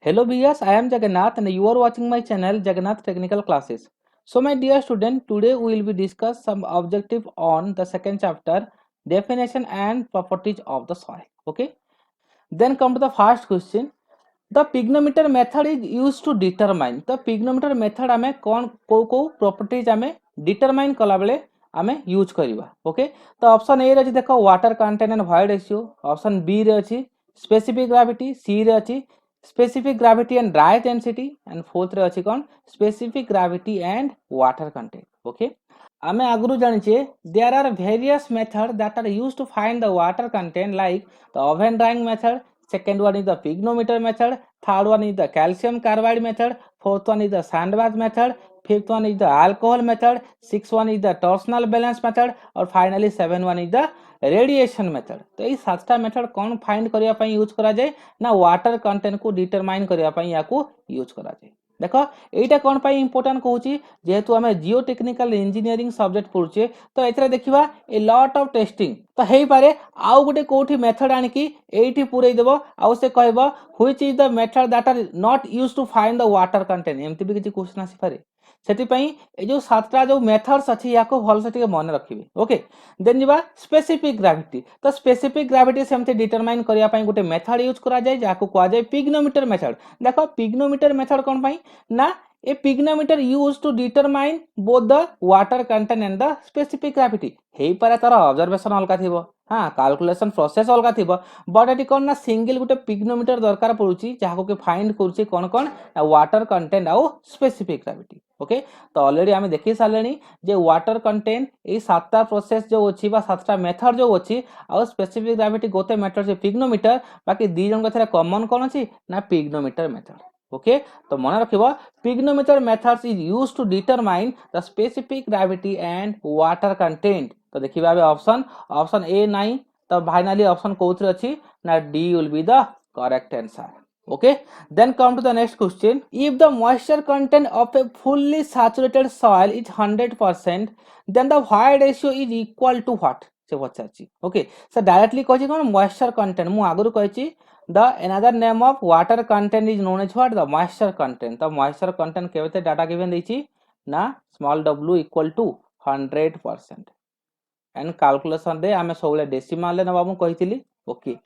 Hello viewers, I am Jagannath and you are watching my channel Jagannath Technical Classes. So my dear student, today we will be discuss some objective on the second chapter, definition and properties of the soil. Okay. Then come to the first question. The pygnometer method is used to determine. The pygnometer method आमे कौन को properties आमे determine कला बेले आमे use करिवा. Okay. तो option A रे अछि देखो water content and void ratio. Option B रे अछि स्पेसिफिक ग्रेविटी. सी रे अछि specific gravity and dry density and fourth रे अछि कोन specific gravity and water content. Okay. आमे आगुरु जानिछे there are various methods that are used to find the water content like the oven drying method. Second one is the pygnometer method. Third one is the calcium carbide method. Fourth one is the sand bath method. Fifth one is the alcohol method. Sixth one is the torsional balance method. और finally seven one is the radiation method. तो ये सातटा method कौन find करिया पई use करा जाए ना वाटर कंटेंट को डिटरमाइन करिया पई याको यूज करा जाए. देख एटा कौन पाई इंपोर्टेंट कहूची जेहेतु आमे जियो टेक्निकल इंजीनियरिंग सब्जेक्ट पढुचे तो एथरे देखिबा ए लॉट ऑफ टेस्टिंग तो हेई पारे आउ गुटे कोठी मेथड आनी की एठी पुरै देबो आउ से कहबो which is the method that are not used to find the water content एमती भी किछि क्वेश्चन आसी पारे सेति पई ए जो सातटा जो मेथड्स अछि याको भल से टिके मन रखिबे. ओके. देन जिबा स्पेसिफिक ग्रेविटी. तो स्पेसिफिक ग्रेविटी सेमते डिटरमाइन करिया पई गुटे मेथड यूज करा जाय जाको कोआ जाय पिग्नोमीटर मेथड. देखो पिग्नोमीटर मेथड कोन पई ना a pygnometer used to determine both the water content and the specific gravity. हेई पारे तार ऑब्जर्वेशन अलगा थिबो. हां कैलकुलेशन प्रोसेस अलगा थिबो बट एटी कोन ना सिंगल गुटे पिग्नोमीटर दरकार पड़ुची जाको के फाइंड करूची कोन कोन वाटर कंटेंट आ स्पेसिफिक ग्रेविटी. ओके. तो ऑलरेडी आमे देखि सालेनी जे वाटर कंटेंट ए सातटा प्रोसेस जो अछि बा सातटा मेथड जो अछि आ स्पेसिफिक ग्रेविटी गोटे मेथड जे पिग्नोमीटर बाकी दी जन गथरा कॉमन कोन अछि ना पिग्नोमीटर मेथड. ओके. तो मन रखिबो pygnometer methods is used to determine the specific gravity and water content. तो देखिबा बे ऑप्शन ए नहीं तो फाइनली ऑप्शन कोथरे अछि ना D will be the correct answer. Okay. Then come to the next question. If the moisture content of a fully saturated soil is 100%, then the void ratio is equal to what? से पचाछि. Okay. सो directly कहछि कोन moisture content मु आगुरु कहछि the another name of water content is known as what? The moisture content. The moisture content केवते data given देछि ना small w equal to 100%. and calculation रे आमे सबले decimal ले नबा मु कहितली. Okay.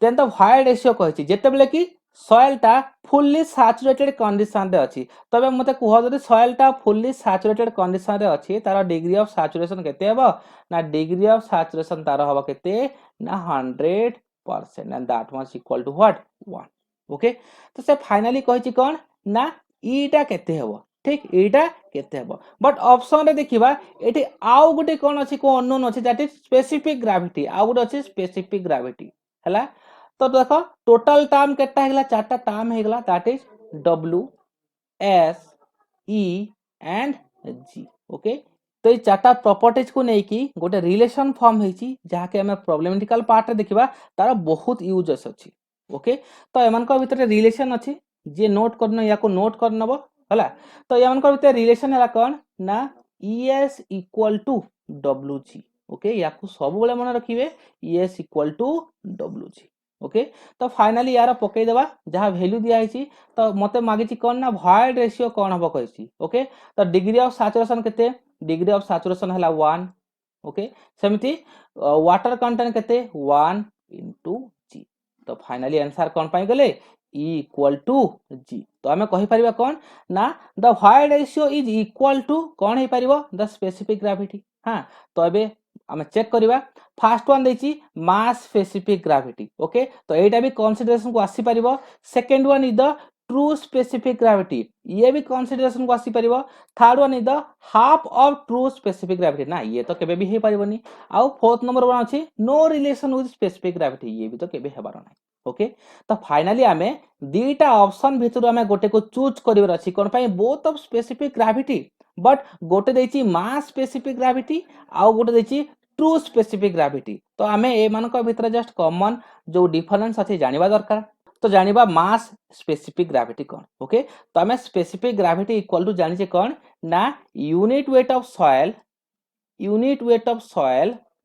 then the void ratio कहिछि जेतेबेले कि soil टा fully saturated condition रे अछि तबे मते कुह जदि soil टा fully saturated condition रे अछि तार degree of saturation केते हेबो ना degree of saturation तार हबो केते ना 100% and that much equal to what 1. Okay. तो से फाइनली कहिछि कोन ना ईटा केते हेबो ठीक ईटा केते हेबो बट ऑप्शन रे देखिबा एठी आउ गुटे कोन अछि को अननोन अछि दैट इज स्पेसिफिक ग्रेविटी आउ गुटे अछि स्पेसिफिक ग्रेविटी हला. तो देखो टोटल टर्म केटा हेगला चारटा टर्म हेगला that is w s e and g. Okay. तो ये चारटा प्रॉपर्टीज को नै कि गोटे रिलेशन फॉर्म हेछि जहा के हमें प्रॉब्लमेटिकल पार्ट रे देखिबा तार बहुत यूजेस अछि. ओके. तो एमन को भीतर रिलेशन अछि जे नोट करनो याको नोट करनबो हला. तो एमन को भीतर रिलेशन हला कोन ना es equal to wg. Okay. याको सब बेले मन रखिबे es equal to wg. Okay. तो फाइनली यार पकई देबा जहा वैल्यू दिया हेछि तो मते मागिछि कोन ना void रेशियो कोन हबो कहिछि. ओके. तो डिग्री ऑफ सैचुरेशन केते डिग्री ऑफ सैचुरेशन हला 1. ओके. सेमिति वाटर कंटेंट केते 1 into g. तो फाइनली आंसर कोन पाई गले E इक्वल टू g. तो हमें कहि परिबा कोन ना the void ratio is equal to कोन हे परिबो द स्पेसिफिक ग्रेविटी. हां तो एबे हमें चेक करिबा फर्स्ट वन देछि मास स्पेसिफिक ग्रेविटी. ओके. तो एटा भी कंसीडरेशन को आसी परिबो. Second one is the true specific gravity ये भी कंसीडरेशन को आसी परिबो. Third one is the half of true specific gravity ना ये तो केबे भी हे परिबोनी. आउ फोर्थ नंबर वन अछि no relation with specific gravity ये भी तो केबे हेबार नै. ओके. तो फाइनली हमें दीटा ऑप्शन भितर हमें गोटे को चूज करिवर अछि कोन पई both of specific gravity but गोटे देछि मास स्पेसिफिक ग्रेविटी आउ गोटे देछि ट्रू स्पेसिफिक ग्रेविटी. तो हमें ए मानक भितर जस्ट कॉमन जो डिफरेंस अछि जानिबा दरकार. तो जानिबा मास स्पेसिफिक ग्रेविटी कोन. ओके. तो हमें स्पेसिफिक ग्रेविटी इक्वल टू जानि जे कोन ना unit weight of soil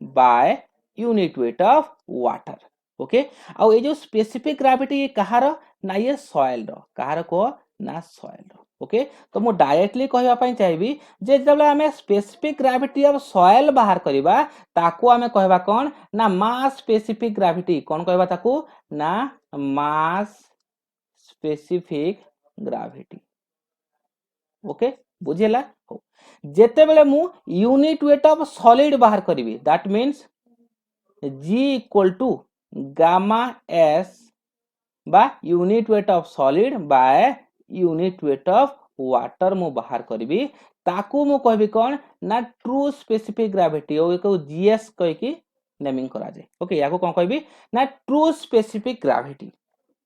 by unit weight of water. Okay. आ ए जो स्पेसिफिक ग्रेविटी कहार ना ये सॉइल रो कहार को ना सॉइल रो ओके तो मु डायरेक्टली कहबा पई चाहिबी जे जब हमें स्पेसिफिक ग्रेविटी ऑफ सॉइल बाहर करबा ताको हमें कहबा कोन ना मास स्पेसिफिक ग्रेविटी कोन कहबा ताको ना मास स्पेसिफिक ग्रेविटी ओके बुझेला हो जेते बेले मु यूनिट वेट ऑफ सॉलिड बाहर करबी that means G equal to gamma S बा unit weight of solid by unit weight of water मु बाहर करबी ताकू मु कहबी कोन ना ट्रू स्पेसिफिक ग्रेविटी ओ एको जीएस कह की नेमिंग करा जाय ओके याको कोन कहबी ना ट्रू स्पेसिफिक ग्रेविटी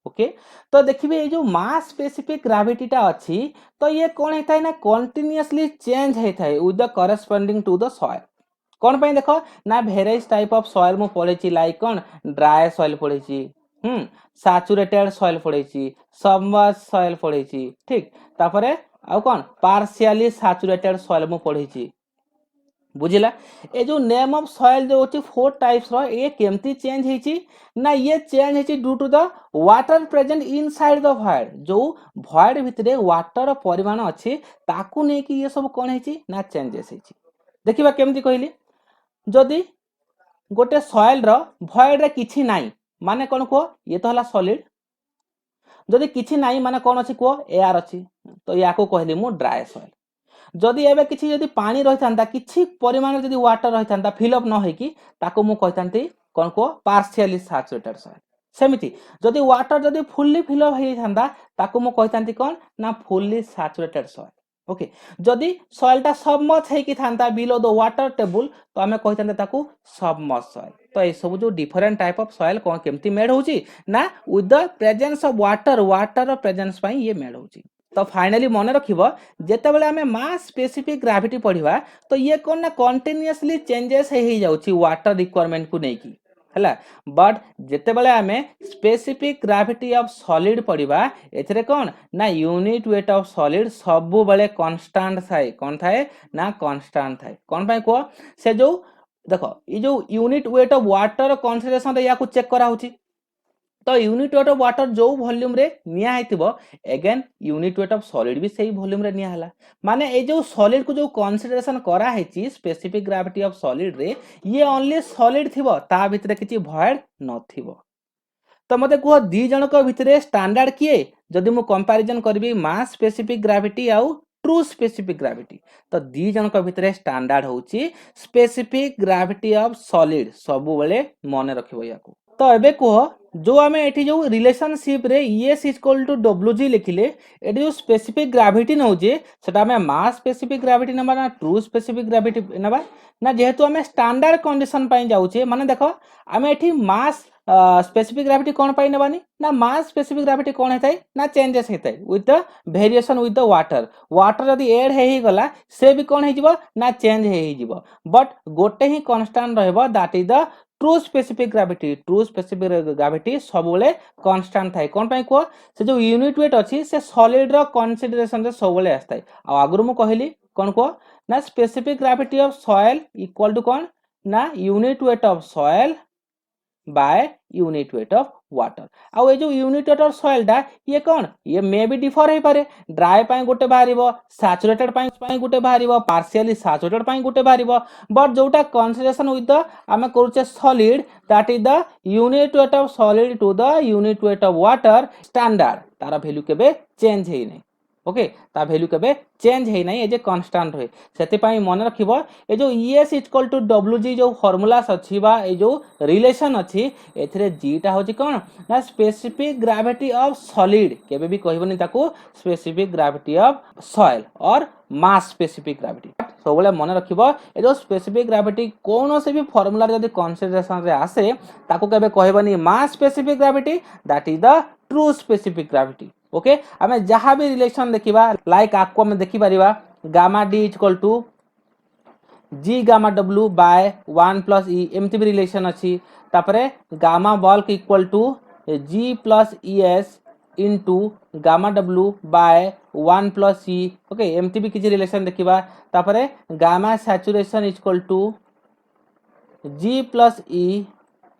ओके तो देखिए ये जो मास स्पेसिफिक ग्रेविटीटा अच्छी तो ये कौन होता है ना कंटिन्यूअसली चेंज होता है with the corresponding to the soil कौन पे देखो ना वेरियस टाइप ऑफ सॉइल मु पढ़ी लाइक कौन ड्राई सॉइल पढ़ी सैचुरेटेड सॉइल पढ़ी सबमर्ज सॉइल पढ़ी ठीक तापरे आउ कौन पार्शियली सैचुरेटेड सॉइल मु पढ़ी बुझिला ए जो नेम ऑफ सॉइल जो होची फोर टाइप्स रो ये केमती चेंज हेची ना ये चेंज हेची due to the water present inside the void जो वॉइड भितरे वाटर परिमाण अछि ताकू नै कि ये सब कोन हेची ना चेंजेस हेची देखिबा केमती कहली जदी गोटे सॉइल रो वॉइड रे किछि नाही माने कोन को ये तो हला सॉलिड जदी किछि नाही माने कोन अछि को एयर अछि तो याको कहली मु ड्राई सॉइल जदि एबे किछि जदि पानी रहिथांता किछि परिमाण जदि वाटर रहिथांता फिल अप न होइकी ताको मु कहिथांती कोन को पार्शियली सैचुरेटेड सॉइल सेमिति जदि वाटर जदि फुल्ली फिल अप होइथांता ताको मु कहिथांती कोन ना फुल्ली सैचुरेटेड सॉइल ओके जदि सॉइलटा सबमर्ज हेकी थांता बिलो द वाटर टेबल तो हमें कहिथांते ताको सबमर्ज सॉइल तो ए सब जो डिफरेंट टाइप ऑफ सॉइल कोन केमती मेड होची ना with the presence of water presence पई ये मेड होची तो फाइनली मन रखिबो जेते बेले हमें मास स्पेसिफिक ग्रेविटी पढ़िबा तो ये कोन ना कंटीन्यूअसली चेंजेस हे जाउची वाटर रिक्वायरमेंट को नै की हला बट जेते बेले हमें स्पेसिफिक ग्रेविटी ऑफ सॉलिड पढ़िबा एथरे कोन ना यूनिट वेट ऑफ सॉलिड सबु बेले कांस्टेंट थाए कोन थाए ना कांस्टेंट थाए कोन पय को से जो देखो ई जो unit weight of water consideration रे या को चेक करा होची तो यूनिट वेट ऑफ वाटर जो वॉल्यूम रे निया हेतिबो again unit weight of solid भी सही वॉल्यूम रे निया हला माने ए जो सॉलिड को जो कंसीडरेशन करा हेची स्पेसिफिक ग्रेविटी ऑफ सॉलिड रे ये ओनली सॉलिड थिबो ता भितरे किछि वॉइड न थिबो तो मते को दी जण को भितरे स्टैंडर्ड किए जदि मु कंपैरिजन करबी मास स्पेसिफिक ग्रेविटी आउ ट्रू स्पेसिफिक ग्रेविटी तो दी जण को भितरे स्टैंडर्ड होची स्पेसिफिक ग्रेविटी ऑफ सॉलिड सब बेले मने रखिबो याको तो एबे कह जो आम एठी जो रिलेशनशिप रे ES इक्वल टू WG लिखिले एठी जो स्पेसिफिक ग्रेविटी नउजे सेटा हमें मास स्पेसिफिक ग्रेविटी नबा ना ट्रू स्पेसिफिक ग्रेविटी नबा ना जेहेतु हमें स्टैंडर्ड कंडीशन पाई जाउचे माने देखो हमें एठी मास स्पेसिफिक ग्रेविटी कोन पाई नबानी ना मास स्पेसिफिक ग्रेविटी कोन हेताई ना चेंजेस हेताई with the variation with the water जदी ऐड हे गला से भी कोन हे जिवो ना चेंज हे जिवो बट गोटे ही कांस्टेंट रहबो that is the true specific gravity सब बेले कांस्टेंट थाए कोन पय को से जो यूनिट वेट अछि से सॉलिड रो कंसीडरेशन रे सब बेले आस्ताय आ आगरु मु कहली कोन को ना specific gravity of soil equal to कोन ना unit weight of soil by unit weight of water आ ए जो यूनिट वेट ऑफ सॉइल दा ये कोन ये मे भी डिफर हे पारे ड्राई पाई गोटे बाहरिबो सैचुरेटेड पाई गोटे बाहरिबो पार्शियली सैचुरेटेड पाई गोटे बाहरिबो बट जोटा कंसीडरेशन विथ द आमे करूचे solid that is the unit weight of solid to the unit weight of water standard तारा वैल्यू केबे चेंज हे नै ओके ता वैल्यू केबे चेंज हे नै ए जे कांस्टेंट रहे सेते पाई मन रखिबो ए जो ES इक्वल टू WG जो फार्मूलास अछि बा ए जो रिलेशन अछि एथरे G टा होछि कोन ना स्पेसिफिक ग्रेविटी ऑफ सॉलिड केबे भी कहबोनी ताको स्पेसिफिक ग्रेविटी ऑफ सॉइल और मास स्पेसिफिक ग्रेविटी सब बेले मन रखिबो ए जो स्पेसिफिक ग्रेविटी कोनो से भी फार्मूला रे जदी कंसीडरेशन रे आसे ताको केबे कहबोनी mass specific gravity that is the true specific gravity okay हमें जहां भी रिलेशन देखिबा लाइक आपको में देखि परिबा gamma D equal to G gamma W by 1 plus E एमती भी रिलेशन अछि तापरे gamma bulk equal to G plus ES into gamma W by 1 plus E okay एमती भी किछि रिलेशन देखिबा तापरे gamma saturation equal to G plus E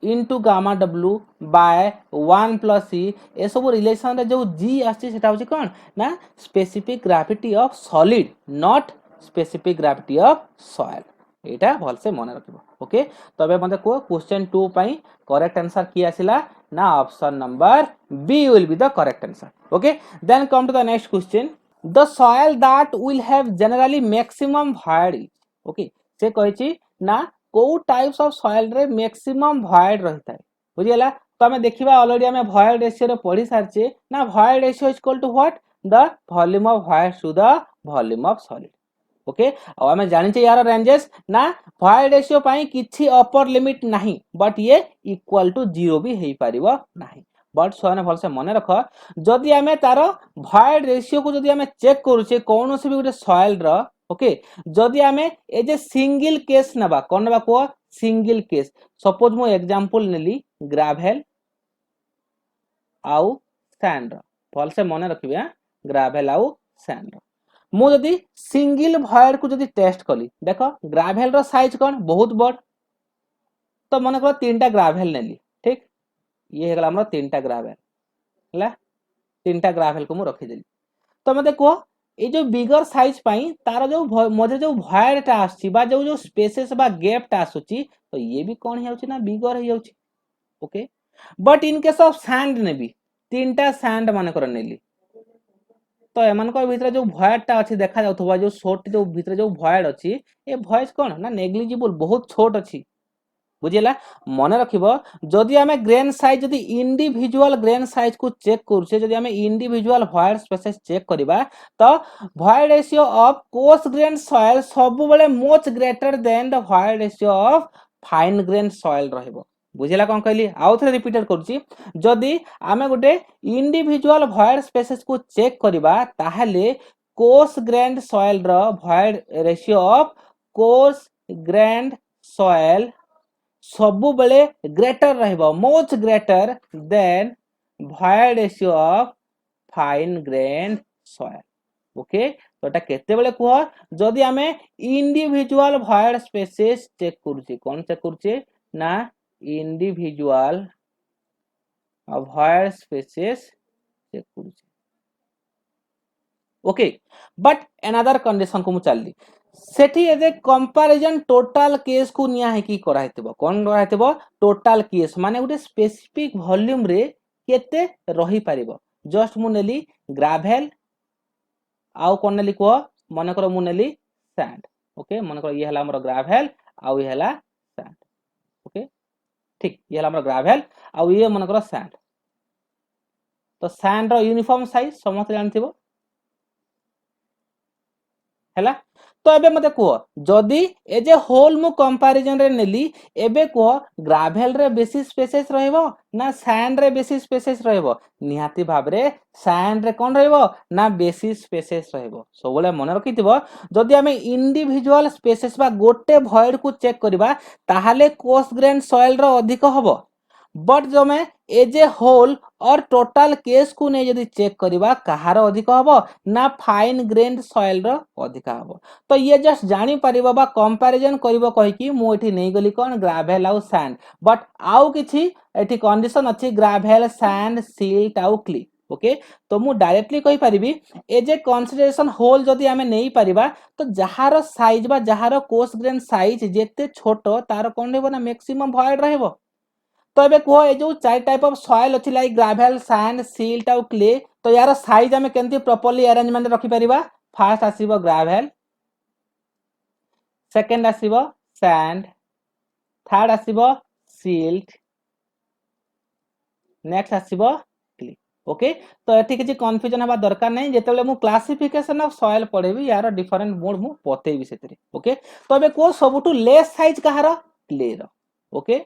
into gamma W bye 1 plus सी ए सब रिलेशन रे जो जी आछि सेटा होछि कोन ना specific gravity of solid not specific gravity of soil एटा भल से मन रखिबो ओके तबे मते को क्वेश्चन 2 पई करेक्ट आंसर की आसिला ना option number B will be the correct answer okay then come to the next question the soil that will have generally maximum void okay से कहिछि ना को टाइप्स ऑफ सॉइल रे मैक्सिमम वॉइड रहता है बुझियला तो हमें देखिबा ऑलरेडी हमें वॉइड रेशियो रे पढ़ी सारछे ना void ratio is equal to what the volume of void to the volume of solid okay और हमें जानि छै यार रेंजेस ना वॉइड रेशियो पई किछि अपर लिमिट नाही बट ये इक्वल टू 0 भी हेई परिबो नाही बट सोने भल से मने रख जदि हमें तार वॉइड रेशियो को जदि हमें चेक करूचे कोनोसी भी गुटे सॉइल रो ओके जदि हमें ए जे सिंगल केस नबा कोन नबा को सिंगल केस सपोज मो एग्जांपल नेली ग्रेवल आउ सैंड भल से मने रखिबे ग्रेवल आउ सैंड मु जदि सिंगल वॉइड को जदि टेस्ट कली देखो ग्रेवल रो साइज कोन बहुत बड़ तो मने करो तीनटा ग्रेवल नेली ठीक ये हेगला हमर तीनटा ग्रेवल हला तीनटा ग्रेवल को मु रखि देली तो मते को ए जो बिगर साइज पई तार जो मजे जो वॉइड टा आछि बा जो स्पेसेस बा गैप टा आसुची तो ये भी कोन हेउची ना बिगर हेउची okay but in case of sand नेबी तीनटा सैंड माने कर नेली तो एमान को भीतर जो वॉइड टा अछि देखा जाउथबा जो शॉर्ट जो भीतर जो वॉइड अछि ए वॉइड कोन ना नेग्लिजिबल बहुत छोट अछि बुझिला मन रखिबो जदि हमें ग्रेन साइज जदि इंडिविजुअल ग्रेन साइज को चेक करूछे जदि हमें इंडिविजुअल वॉइड स्पेसेस चेक करिबा तो void ratio of coarse grain soil सब बेले much greater than the void ratio of fine grain soil रहइबो बुझिला कोन कहली आउ थरे रिपीटेड करूची जदि हमें गुटे इंडिविजुअल वॉइड स्पेसेस को चेक करिबा ताहले कोर्स ग्रेन सॉइल रो void ratio of coarse grain soil सबु बेले greater रहइबो much greater than void ratio of fine grain soil okay तो एटा केते बेले कुह जदि हमें इंडिविजुअल वॉइड स्पेसेस चेक करूची कोन चेक करूची ना इंडिविजुअल वॉइड स्पेसेस चेक करूची ओके बट अनदर कंडीशन को मु चलली सेठी एजे कंपैरिजन टोटल केस को निया है की करा हेतबो कोन करा हेतबो टोटल केस माने गुटे स्पेसिफिक वॉल्यूम रे केते रही परिबो जस्ट मु नेली ग्रेवल आउ कोन नेली को माने करो मु नेली सैंड ओके माने करो ये हला हमर ग्रेवल आउ ये हला सैंड ओके ठीक ये हला हमर ग्रेवल आउ ये माने करो सैंड तो सैंड रो यूनिफॉर्म साइज समस्त जानथिबो हैला तो एबे मते को जदी ए जे होल मु कंपैरिजन रे नेली एबे को ग्रेवल रे बेसी स्पेसेस रहइबो ना सैंड रे बेसी स्पेसेस रहइबो निहाती भाबरे सैंड रे कोन रहइबो ना बेसी स्पेसेस रहइबो सबले मन रखिथिबो जदी हमें इंडिविजुअल स्पेसेस बा गोटे वॉइड को चेक करबा ताहाले कोर्स ग्रेन सॉइल रो अधिक हबो बट जो में एज ए होल और टोटल केस को नहीं जदि चेक करबा कहार अधिक हबो ना फाइन ग्रेन सॉइल रो अधिक हबो तो ये जस्ट जानी परिबो बा कंपैरिजन करिवो कहि कि मु एठी नै गली कोन ग्रेवल आउ सैंड बट आउ किछि एठी कंडीशन अछि ग्रेवल सैंड सिल्ट आउ क्ले ओके तो मु डायरेक्टली कहि परिबी एज ए कंसीडरेशन होल जदि हमें नै परिबा तो जहार साइज बा जहार कोर्स ग्रेन साइज जेते छोटो तार कोन रहबो ना मैक्सिमम वॉइड रहबो तो एबे को ए जो चार टाइप ऑफ सॉइल अछि लाइक ग्रेवल सैंड सिल्ट आउ क्ले तो यार साइज हमें केंति प्रॉपर्ली अरेंजमेंट रखि परिबा फर्स्ट आसीबो ग्रेवल सेकंड आसीबो सैंड थर्ड आसीबो सिल्ट नेक्स्ट आसीबो क्ले ओके तो एठी किछि कंफ्यूजन हबा दरकार नै जेतेले मु क्लासिफिकेशन ऑफ सॉइल पढेबी यार डिफरेंट मोड मु बतेबी सेतरे ओके तो एबे को सबटु लेस साइज कहार क्ले रो ओके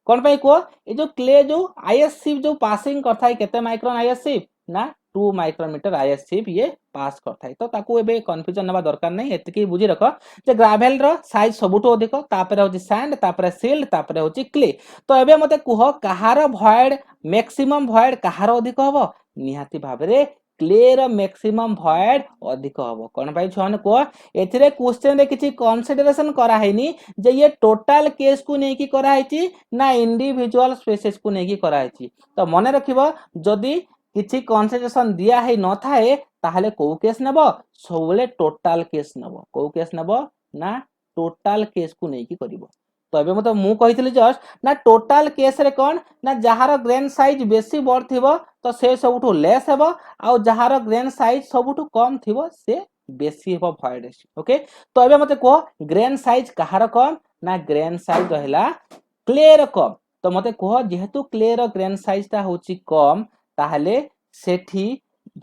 कोन पई को ए जो क्ले जो आईएससी जो पासिंग करथाय केते माइक्रोन आईएससी ना 2 माइक्रोमीटर आईएससी ये पास करथाय तो ताकू एबे कंफ्यूजन नबा दरकार नै एतकी बुझी रख जे ग्रेवल रो साइज सबुटो अधिक तापरे होची सैंड तापरे सिल्ट तापरे होची क्ले तो एबे मते कुह कहार वॉइड मैक्सिमम वॉइड कहार अधिक हबो निहाती भाबरे क्ले रो मैक्सिमम वॉइड अधिक हबो कोन भाई छन को एथिरे क्वेश्चन रे किछि कंसीडरेशन करा हैनी जे ये टोटल केस को नै कि करा हैछि ना इंडिविजुअल स्पेसेस को नै कि करा हैछि तो मने रखिबो जदी किछि कंसीडरेशन दिया है न थाए ताहले को केस नेबो सबले टोटल केस नेबो को केस नेबो ना टोटल केस को नै कि करिवो तो एबे मते मु कहितली जस्ट ना टोटल केस रे कोन ना जहार ग्रेन साइज बेसी बड़ थिबो तो से सबुठु लेस हेबो आ जहार ग्रेन साइज सबुठु कम थिबो से बेसी हेबो वॉइड रेशियो ओके तो एबे मते को ग्रेन साइज कहार कम ना ग्रेन साइज रहला क्ले रो कम तो मते को जेहेतु क्ले रो ग्रेन साइज ता होची कम ताहले सेठी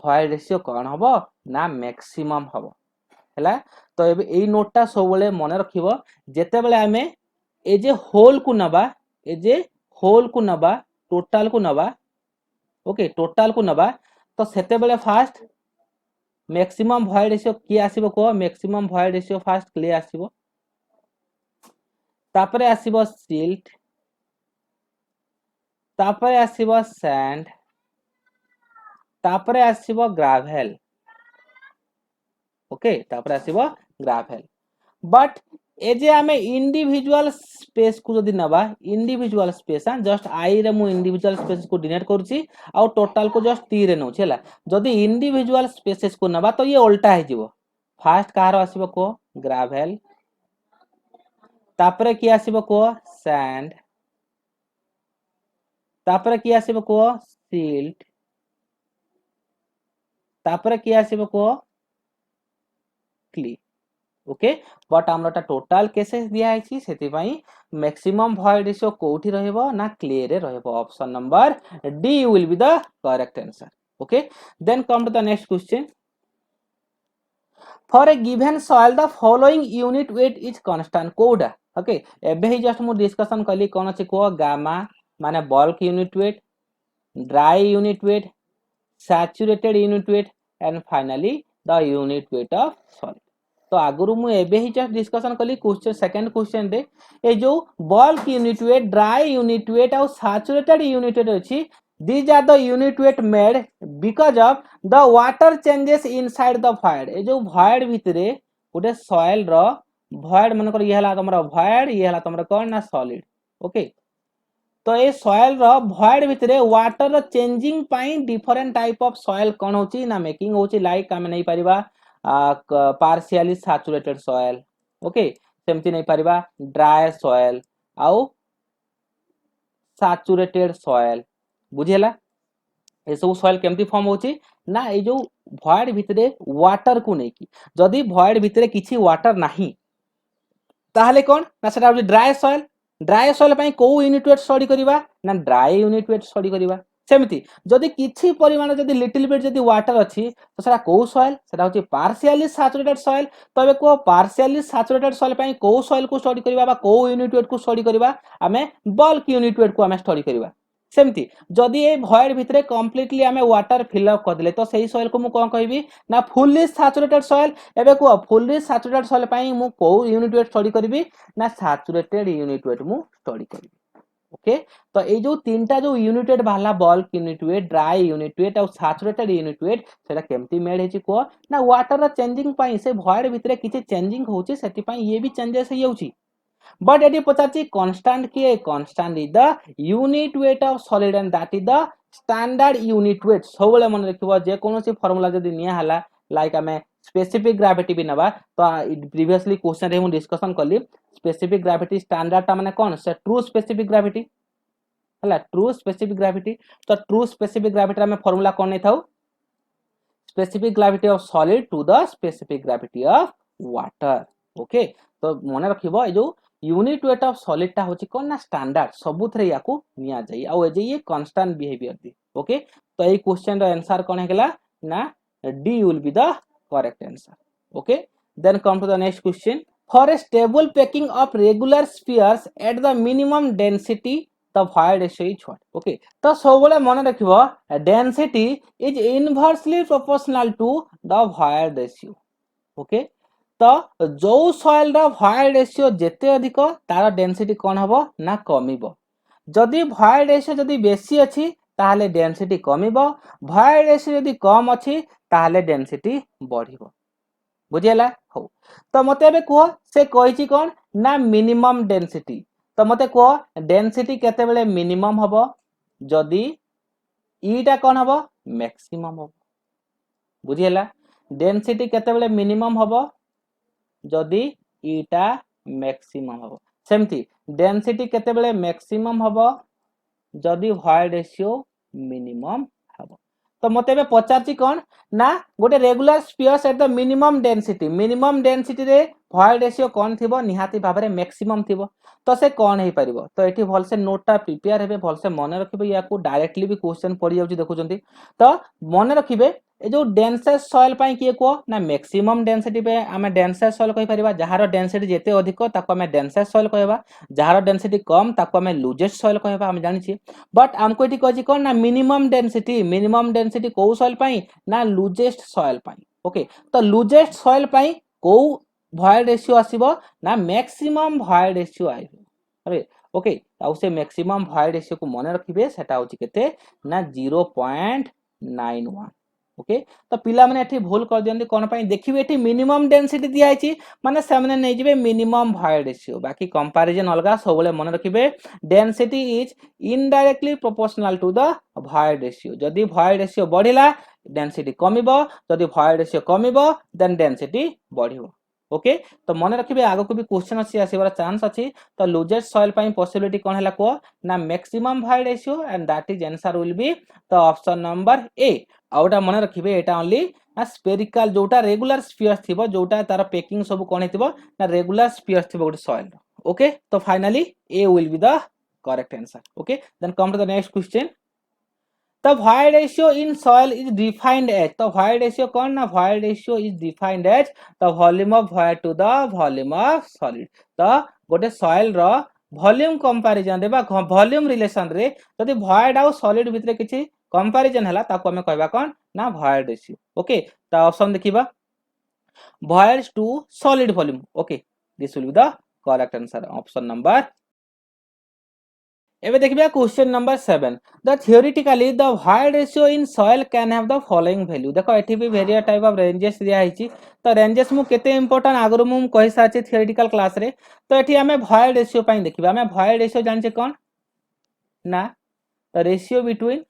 वॉइड रेशियो कोन हबो ना मैक्सिमम हबो हैला तो एबे एई नोटटा सबले मने रखिबो जेते बेले हमें ए जे होल को नबा ए जे होल को नबा टोटल को नबा ओके टोटल को नबा तो सेते बेले फास्ट मैक्सिमम वॉइड रेशियो की आसीबो को maximum void ratio first clay आसीबो तापरे आसीबो सिल्ट तापरे आसीबो सैंड तापरे आसीबो ग्रेवल ओके तापरे आसीबो ग्रेवल बट ए जे हमें इंडिविजुअल स्पेस को जदी नबा इंडिविजुअल स्पेस जस्ट आई रे मु इंडिविजुअल स्पेस को डिनोट करूची आ टोटल को जस्ट टी रे नउछ हैला जदी इंडिविजुअल स्पेसेस को नबा तो ये उल्टा हे जिवो फास्ट कार आसीबो को ग्रेवल तापरे की आसीबो को सैंड तापरे की आसीबो को सिल्ट तापरे की आसीबो को क्ले ओके बट हमरटा टोटल केसेस दिया है सेति पई मैक्सिमम वॉइड रेशियो कोठी रहबो ना क्ले रे रहबो option number D will be the correct answer okay then come to the next question for a given soil the following unit weight is constant कोडा ओके एबे ही जस्ट मु discussion कली कोन अछि को गामा माने bulk unit weight dry unit wait saturated unit wait and finally the unit weight of solid तो आगुरु मु एबे ही जस्ट डिस्कशन कली क्वेश्चन सेकंड क्वेश्चन रे ए जो bulk unit weight dry unit weight और सैचुरेटेड यूनिट वेट अछि these are the unit weight made because of the water changes inside the void ए जो void भितरे गोटे soil रो void मन कर ये हला तमरा void ये हला तमरा कोन ना solid ओके तो ए soil रो void भितरे water row changing pi different type of soil कोन होची ना making होची like हम नहीं परिबा partially saturated soil ओके सेमति नहीं परिबा dry soil आउ saturated soil बुझेला ए सब सॉइल केमती फॉर्म होची ना ए जो वॉइड भितरे वाटर को नै की जदी वॉइड भितरे किछि वाटर नाही ताहले कोन ना सेटा होची ड्राई सॉइल पई को यूनिट वेट स्टडी करबा ना ड्राई यूनिट वेट स्टडी करबा सेमती जदी किछि परिमाण जदी लिटिल बिट जदी वाटर अछि तो सेटा को सॉइल सेटा होची पार्शियली सैचुरेटेड सॉइल तबे को पार्शियली सैचुरेटेड सॉइल पई को सॉइल को स्टडी करबा बा को यूनिट वेट को स्टडी करबा हमें बल्क यूनिट वेट को हमें स्टडी करबा सेमती जदी ए वॉइड भितरे कंप्लीटली हमें वाटर फिल अप कर देले तो सही सॉइल को मु कोन कहबी ना फुल्ली सैचुरेटेड सॉइल एबे को फुल्ली सैचुरेटेड सॉइल पई मु को यूनिट वेट स्टडी करबी ना सैचुरेटेड यूनिट वेट मु स्टडी करबी ओके तो ए जो तीनटा जो यूनिट वेट बाला bulk unit weight dry unit weight और सैचुरेटेड यूनिट वेट सेटा केमती मेड हेची को ना वाटर रा चेंजिंग पई से वॉइड भितरे किछि चेंजिंग होची सेति पई ये भी चेंजेस हे होची but एटी पचाची कांस्टेंट की constant is the unit weight of solid and that is the standard unit weight सबले मन रखिबो जे कोनोसी फार्मूला जदी निया हला लाइक हमें स्पेसिफिक ग्रेविटी भी नबा तो प्रीवियसली क्वेश्चन रे हम डिस्कशन करली स्पेसिफिक ग्रेविटी स्टैंडर्ड ता माने कोन से ट्रू स्पेसिफिक ग्रेविटी हला ट्रू स्पेसिफिक ग्रेविटी तो ट्रू स्पेसिफिक ग्रेविटी हमें फार्मूला कोन नै थाउ specific gravity of solid to the specific gravity of water okay तो मन रखिबो ए जो यूनिट वेट ऑफ सॉलिड ता होची कोन ना स्टैंडर्ड सबुथरे याकू निया जाई आ ए जे ये कांस्टेंट बिहेवियर दी ओके तो ए क्वेश्चन रो आंसर कोन हेगला ना D will be the correct answer okay then come to the next question for a stable packing of regular spheres at the minimum density the void ratio is what okay तो सबले मन रखिबो density is inversely proportional to the void ratio okay तो जो soil रा void ratio जेते अधिक तार डेंसिटी कोन हबो ना कमिबो जदी वॉइड रेशियो जदी बेसी अछि ताहले डेंसिटी कमिबो भॉइड रेशियो यदि कम अछि ताहले डेंसिटी बढ़िबो बुझिला हो तो मते एबे कहो से कहिछि कोन ना मिनिमम डेंसिटी तो मते कहो डेंसिटी केते बेले मिनिमम हबो जदी ईटा कोन हबो मैक्सिमम हबो बुझिला डेंसिटी केते बेले मिनिमम हबो जदी ईटा मैक्सिमम हबो सेमती डेंसिटी केते बेले मैक्सिमम हबो जदी भॉइड रेशियो मिनिमम हबो तो मते एबे पचारछि कोन ना गोटे regular sphere eight the minimum density रे भॉइड रेशियो कोन थिबो निहाती भाबरे मैक्सिमम थिबो तो से कोन हे परिबो तो एठी भल से नोटटा प्रिपेयर हेबे भल से मन रखिबे याकू डायरेक्टली भी क्वेश्चन पड़ी जाउची देखुचंती तो मन रखिबे ए जो डेंसेस सॉइल पाई किए को ना मैक्सिमम डेंसिटी पे आमे डेंसेस सॉइल कहि परिबा जहार डेंसिटी जेते अधिक ताको आमे डेंसेस सॉइल कहबा जहार डेंसिटी कम ताको आमे लूजेस्ट सॉइल कहबा हम जानि छी बट हमको एठी कहछि कोन ना मिनिमम डेंसिटी को सॉइल पाई ना लूजेस्ट सॉइल पाई ओके तो लूजेस्ट सॉइल पाई को भॉइड रेशियो आसीबो ना मैक्सिमम भॉइड रेशियो आइबो अरे ओके आउ से मैक्सिमम भॉइड रेशियो को मन रखिबे सेटा होछि केते ना 0.91 ओके तो पिला माने एठी भूल कर दियंती कोन पाई देखिबे एठी मिनिमम डेंसिटी दिया आइछि माने सामने नै जिबे मिनिमम भॉइड रेशियो बाकी कंपैरिजन अलगा सबले मन रखिबे density is indirectly proportional to the void ratio जदी भॉइड रेशियो बढ़िला डेंसिटी कमिबो जदी भॉइड रेशियो कमिबो देन डेंसिटी बढ़िबो ओके तो मन रखिबे आगो को भी क्वेश्चन अछि आसीबार चांस अछि तो लूजेस्ट सॉइल पाई पॉसिबिलिटी कोन हला को ना maximum void ratio and that is answer will be the option number A आउटा मन रखिबे एटा ओनली ना स्फेरिकल जोटा रेगुलर स्फीयर थिबो जोटा तार पैकिंग सब कोन हेतिबो ना रेगुलर स्फीयर थिबो गोटे सॉइल ओके तो finally A will be the correct answer okay then come to the next question the void ratio in soil is defined as the void ratio कौन ना void ratio is defined as the volume of void to the volume of solid तो गोटे soil rho volume comparison रे बा volume relation रे जदी void आउ solid भितरे किछि कंपैरिजन हला ताको हमें कहबा कोन ना void ratio ओके तो ऑप्शन देखिबा void to solid volume okay this will be the correct answer option number एबे देखिबा question number 7 the theoretically the void ratio in soil can have the following value देखो एठी भी वेरिया type of ranges दिया हिची तो ranges मु केते इंपोर्टेंट आगरो मु कहि साची थियोरेटिकल क्लास रे तो एठी हमें void ratio पई देखिबा हमें void ratio जानचे कोन ना the ratio between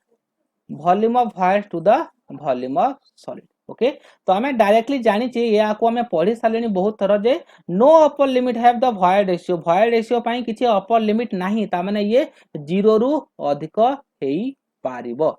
volume of void to the volume of solid okay तो हमें डायरेक्टली जानि छी या को हमें पढ़ी सालेनी बहुत तरह जे no upper limit have the void ratio पई किछि अपर लिमिट नाही ता माने ये 0 रु अधिक हेई पारिबो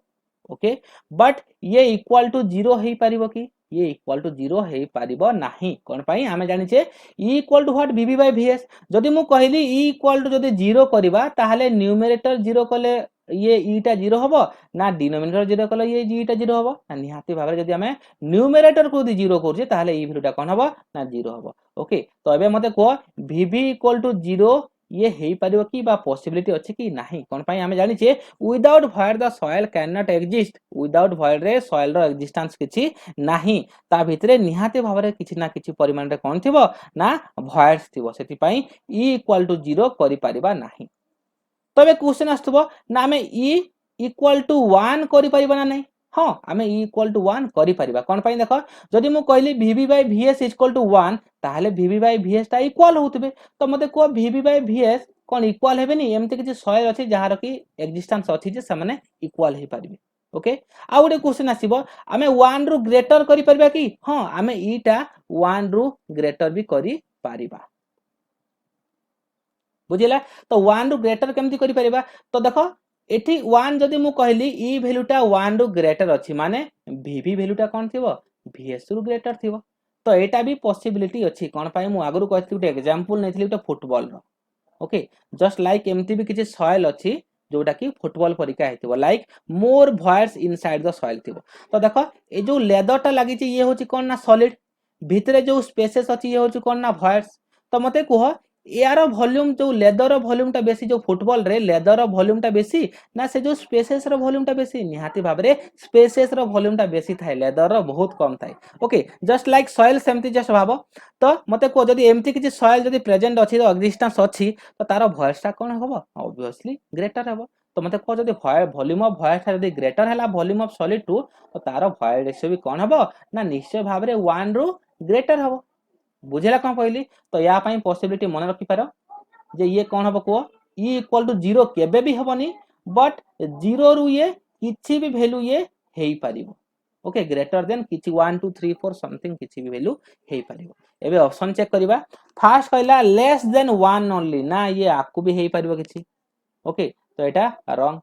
ओके बट ये इक्वल टू 0 हेई पारिबो कि ये इक्वल टू 0 हेई पारिबो नाही कोन पई हमें जानि छे e equal to what vb by vs जदी मु कहली e इक्वल टू जदी 0 करबा ताहाले न्यूमरेटर 0 कले ये ईटा 0 हबो ना डिनोमिनेटर 0 कले ये ईटा 0 हबो ना निहाती भाबरे जदी हमें न्यूमरेटर को 0 करजे ताहाले ई वैल्यूटा कोन हबो ना 0 हबो ओके तो एबे मते को vb इक्वल टू 0 ये हेई पारिबो कि बा पॉसिबिलिटी अछि कि नाही कोन पई हमें जानि छे without void the soil can not exist without void रे सॉइल रो एग्जिस्टेंस किछि नाही ता भितरे निहाती भाबरे किछि ना किछि परिमाण रे कोन थिबो ना void थिबो सेति पई e इक्वल टू 0 करि पारिबा नाही तबे क्वेश्चन आस्तबो ना हमें e इक्वल टू 1 करि पारिबा ना नै हां हमें e इक्वल टू 1 करि पारिबा कोन पई देखो जदी मु कहली vb by vs equal to 1 ताहाले vb बाय vs ता इक्वल होतबे तो मते को vb बाय vs कोन इक्वल हेबेनी एमते किछि सॉइल अछि जहार कि एग्जिस्टेंस अछि जे सामने इक्वल हे पारिबे ओके आ गोटे क्वेश्चन आसीबो हमें 1 रु ग्रेटर करि पारिबा कि हां हमें ईटा 1 रु ग्रेटर भी करि पारिबा बुझिला तो 1 रु ग्रेटर केमति करि परिबा तो देखो एठी 1 जदी मु कहली ई वैल्यूटा 1 रु ग्रेटर अछि माने vb वैल्यूटा कोन थिबो vs रु ग्रेटर थिबो तो एटा भी पॉसिबिलिटी अछि कोन पई मु आगरु कहथि उटे एग्जांपल नेथिली तो फुटबॉल रो ओके जस्ट लाइक एमति भी किछि सॉइल अछि जोटा कि फुटबॉल परिका हेतिबो like more voids inside the soil थिबो तो देखो ए जो लेदरटा लागि छि ये होछि कोन ना सॉलिड भितरे जो स्पेसेस अछि ये होछि कोन ना वॉइड्स तो मते कहो यार वॉल्यूम जो लेदर वॉल्यूम टा बेसी जो फुटबॉल रे लेदर वॉल्यूम टा बेसी ना से जो स्पेसेस रो वॉल्यूम टा बेसी निहाती भाबरे स्पेसेस रो वॉल्यूम टा बेसी थाए लेदर रो बहुत कम थाए ओके जस्ट लाइक सॉइल सेमती जस्ट भाबो तो मते को जदी एमती किछि सॉइल जदी प्रेजेंट अछि तो एग्जिस्टेंस अछि तो तारो वॉइस टा कोन हबो ऑब्वियसली ग्रेटर हबो तो मते कह जदी वॉल्यूम ऑफ वॉइड जदी ग्रेटर हैला वॉल्यूम ऑफ सॉलिड टू तो तार वॉइड रेशियो भी कोन हबो ना निश्चय भाव रे 1 रो ग्रेटर हबो बुझेला कोन कहली तो या पई पॉसिबिलिटी मन रखि पारो जे ये कोन हबो को ई इक्वल टू 0 केबे भी हबनी बट 0 रु ये किछि भी वैल्यू ये हेई परिबो ओके ग्रेटर देन किछि 1 2 3 4 समथिंग किछि भी वैल्यू हेई परिबो एबे ऑप्शन चेक करिबा फर्स्ट कहला लेस देन 1 ओनली ना ये आकु भी हेई परिबो किछि ओके तो एटा wrong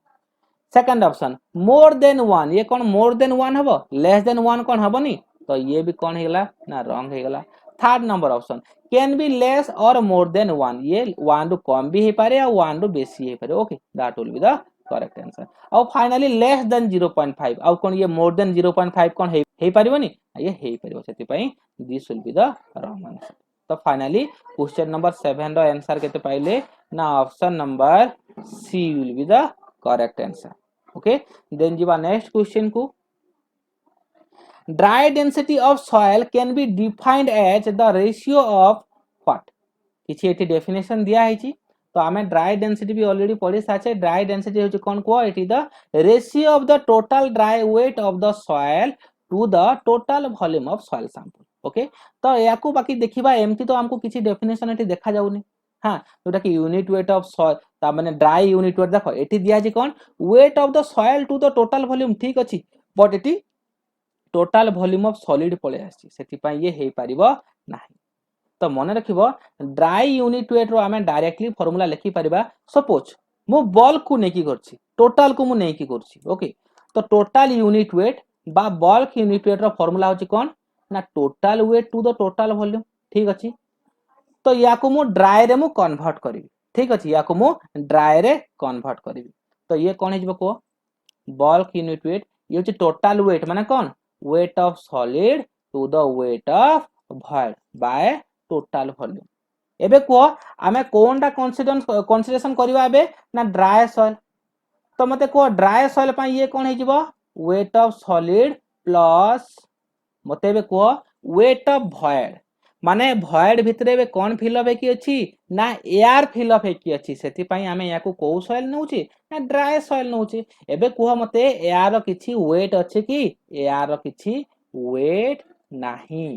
second option more than 1 ये कौन मोर देन 1 हबो लेस देन 1 कौन हबनी तो ये भी कौन हेगला ना रॉन्ग हेगला third number option can be less or more then 1 ये 1 रु कम भी हे पारे और 1 रु बेसी हे पारे okay that will be the correct answer और फाइनली लेस देन 0.5 और कौन ये मोर देन 0.5 कौन हे पारिबोनी ये हे पारिबो सेति पई this will be the wrong answer तो फाइनली क्वेश्चन नंबर 7 रो आंसर केते पाइले ना option number C will be the correct answer okay then jiba next question ku dry density of soil can be defined as the ratio of what किछि एठी definition दिया है तो आमे ड्राई डेंसिटी भी ऑलरेडी पढ़ी साचे ड्राई डेंसिटी होची कोन को एठी the ratio of the total dry weight of the soil to the total volume of soil sample okay तो याकू बाकी देखिबा एमती तो हमको किछि डेफिनेशन एठी देखा जाउनी हां जोटा कि यूनिट वेट ऑफ सॉइल ता माने ड्राई यूनिट वेट देखो एठी दिया जी कोन weight of the soil to the total volume ठीक अछि बट एठी टोटल वॉल्यूम ऑफ सॉलिड पळे आछि सेति पई ये हे परिबो नाही तो मन रखिबो ड्राई यूनिट वेट रो आमे डायरेक्टली फार्मूला लिखि परिबा सपोज मु बल्क को नेकी करछि टोटल को मु नेकी करछि ओके तो टोटल यूनिट वेट बा बल्क यूनिट वेट रो फार्मूला होछि कोन ना total weight to the total volume ठीक अछि तो या को मु ड्राई रे मु कन्वर्ट करिवि ठीक अछि या को मु ड्राई रे कन्वर्ट करिवि तो ये कोन हेजबो को बल्क यूनिट वेट ये होछि टोटल वेट माने कोन weight of solid to the weight of void by total volume एबे को आमे कोनटा कंसीडरेशन करबा एबे ना ड्राई सॉइल तो मते को ड्राई सॉइल पा ये कोन हेजबो वेट ऑफ सॉलिड प्लस मते एबे को वेट ऑफ वॉइड माने वॉइड भितरे बे कोन फिल अप की अछि ना एयर फिल अप की अछि सेति पई हमें याको को सॉइल नउची ना ड्राई सॉइल नउची एबे कुह मते एयर किछि वेट अछि कि एयर किछि वेट नाही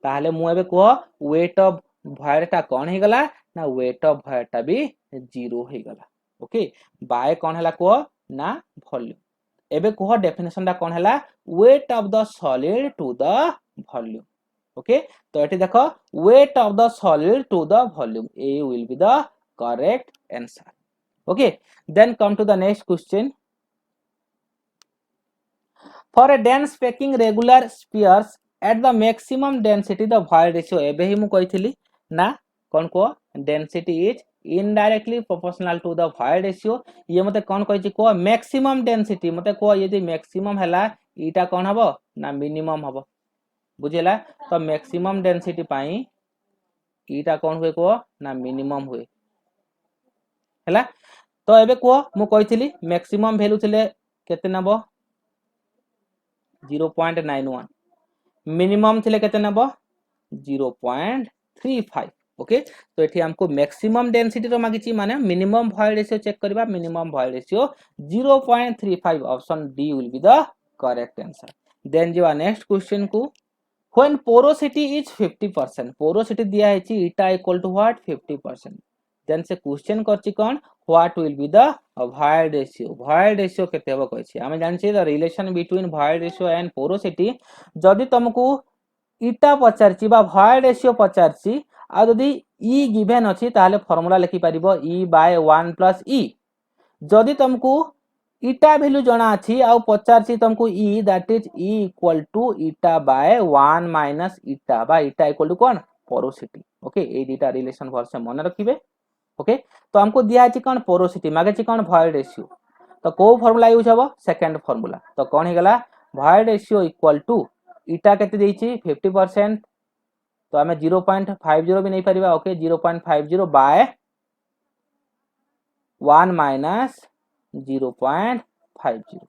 ताहले मु एबे कुह वेट ऑफ वॉइड ता कोन हे गला ना वेट ऑफ वॉइड ता भी 0 हे गला ओके बाय कोन हला कुह ना वॉल्यूम एबे कुह डेफिनेशन ता कोन हला weight of the solid to the volume okay तो एठी देखो weight of the solid to the volume a will be the correct answer okay then come to the next question for a dense packing regular spheres at the maximum density the void ratio एबे ही मु कहिथिली ना कोन को density is indirectly proportional to the void ratio ये मते कोन कहिछि को maximum density मते को यदि maximum हैला इटा कोन हबो ना minimum हबो बुझेला तो मैक्सिमम डेंसिटी पाई इटा कोन हुए को ना मिनिमम हुए हैला तो एबे को मु कहिथिली मैक्सिमम वैल्यू थिले केते नबो 0.91 मिनिमम थिले केते नबो 0.35 ओके तो एठी हमको मैक्सिमम डेंसिटी रो मागिची माने मिनिमम वॉइड रेशियो चेक करबा minimum void ratio 0.35 option D will be the correct answer then जो नेक्स्ट क्वेश्चन को when porosity is 50% porosity दिया है ची eta equal to what 50% then से क्वेश्चन करछि कोन what will be the void ratio केते हबो कहै छी हम जानि छी the relation between void ratio and porosity जदि तुमको eta पचारछि बा void ratio पचारछि आ जदि e गिवन अछि ताले फार्मूला लिखि परिबो e by 1 plus e जदि तुमको इटा वैल्यू जना अछि आ पचारछि तुमको e that is e equal to eta by 1 minus eta बा इटा इक्वल टू कोन पोरोसिटी ओके ए दुटा रिलेशन भर से मन रखिबे ओके तो हमको दिया अछि कोन पोरोसिटी मागे छि कोन वॉइड रेशियो तो को फार्मूला यूज हबो सेकंड फार्मूला तो कोन हे गला वॉइड रेशियो इक्वल टू इटा केते देइ छि 50% तो हमें 0.50 भी नहीं परिबा ओके 0.50 बाय 1 माइनस 0.50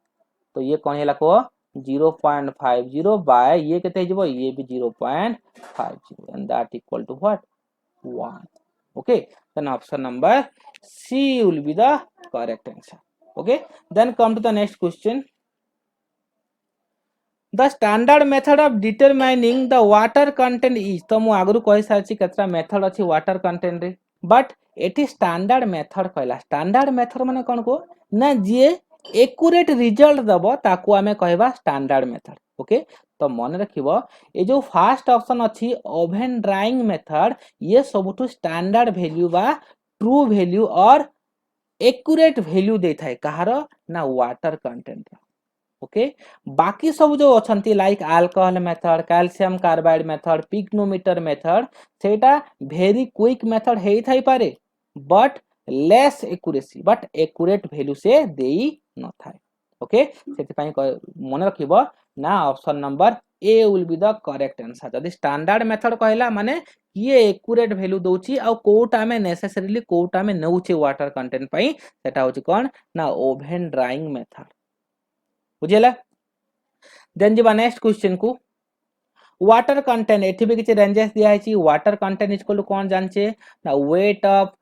तो ये कौन है को 0.50 बाय ये केते हिजबो ये भी 0.50 and that equal to what 1 okay then option number C will be the correct answer Okay, then come to the next question. The standard method of determining the water content is, तो मु आगु कहि सारछि केतरा method अछि water content रे, but एठी standard method कहला। Standard method माने कोन को ना जे एक्यूरेट रिजल्ट दबो ताकू आमे कहबा स्टैंडर्ड मेथड। ओके, तो मन रखिबो ए जो फर्स्ट ऑप्शन अछि ओवन ड्राइंग मेथड, ये सबुठु स्टैंडर्ड वैल्यू बा ट्रू वैल्यू और एक्यूरेट वैल्यू दे थाए कहार ना वाटर कंटेंट। ओके, बाकी सब जो अछंती like alcohol method, calcium carbide method, pycnometer method, सेटा वेरी क्विक मेथड हेई थाई पारे but less accuracy but accurate value से देई न थाए। ओके, सेति पई मन रखिबो ना option number A will be the correct answer. जदि स्टैंडर्ड मेथड कहला माने ये एक्यूरेट वैल्यू दोची आ कोटा में नेसेसरीली कोटा में नउचे वाटर कंटेंट पई, सेटा होची कोन ना ओवन ड्राइंग मेथड। बुझेला। देन जी नेक्स्ट क्वेश्चन को वाटर कंटेंट, एठी भी किछि रेंजेस दिया है। Water content is equal to कौन जानचे ना weight of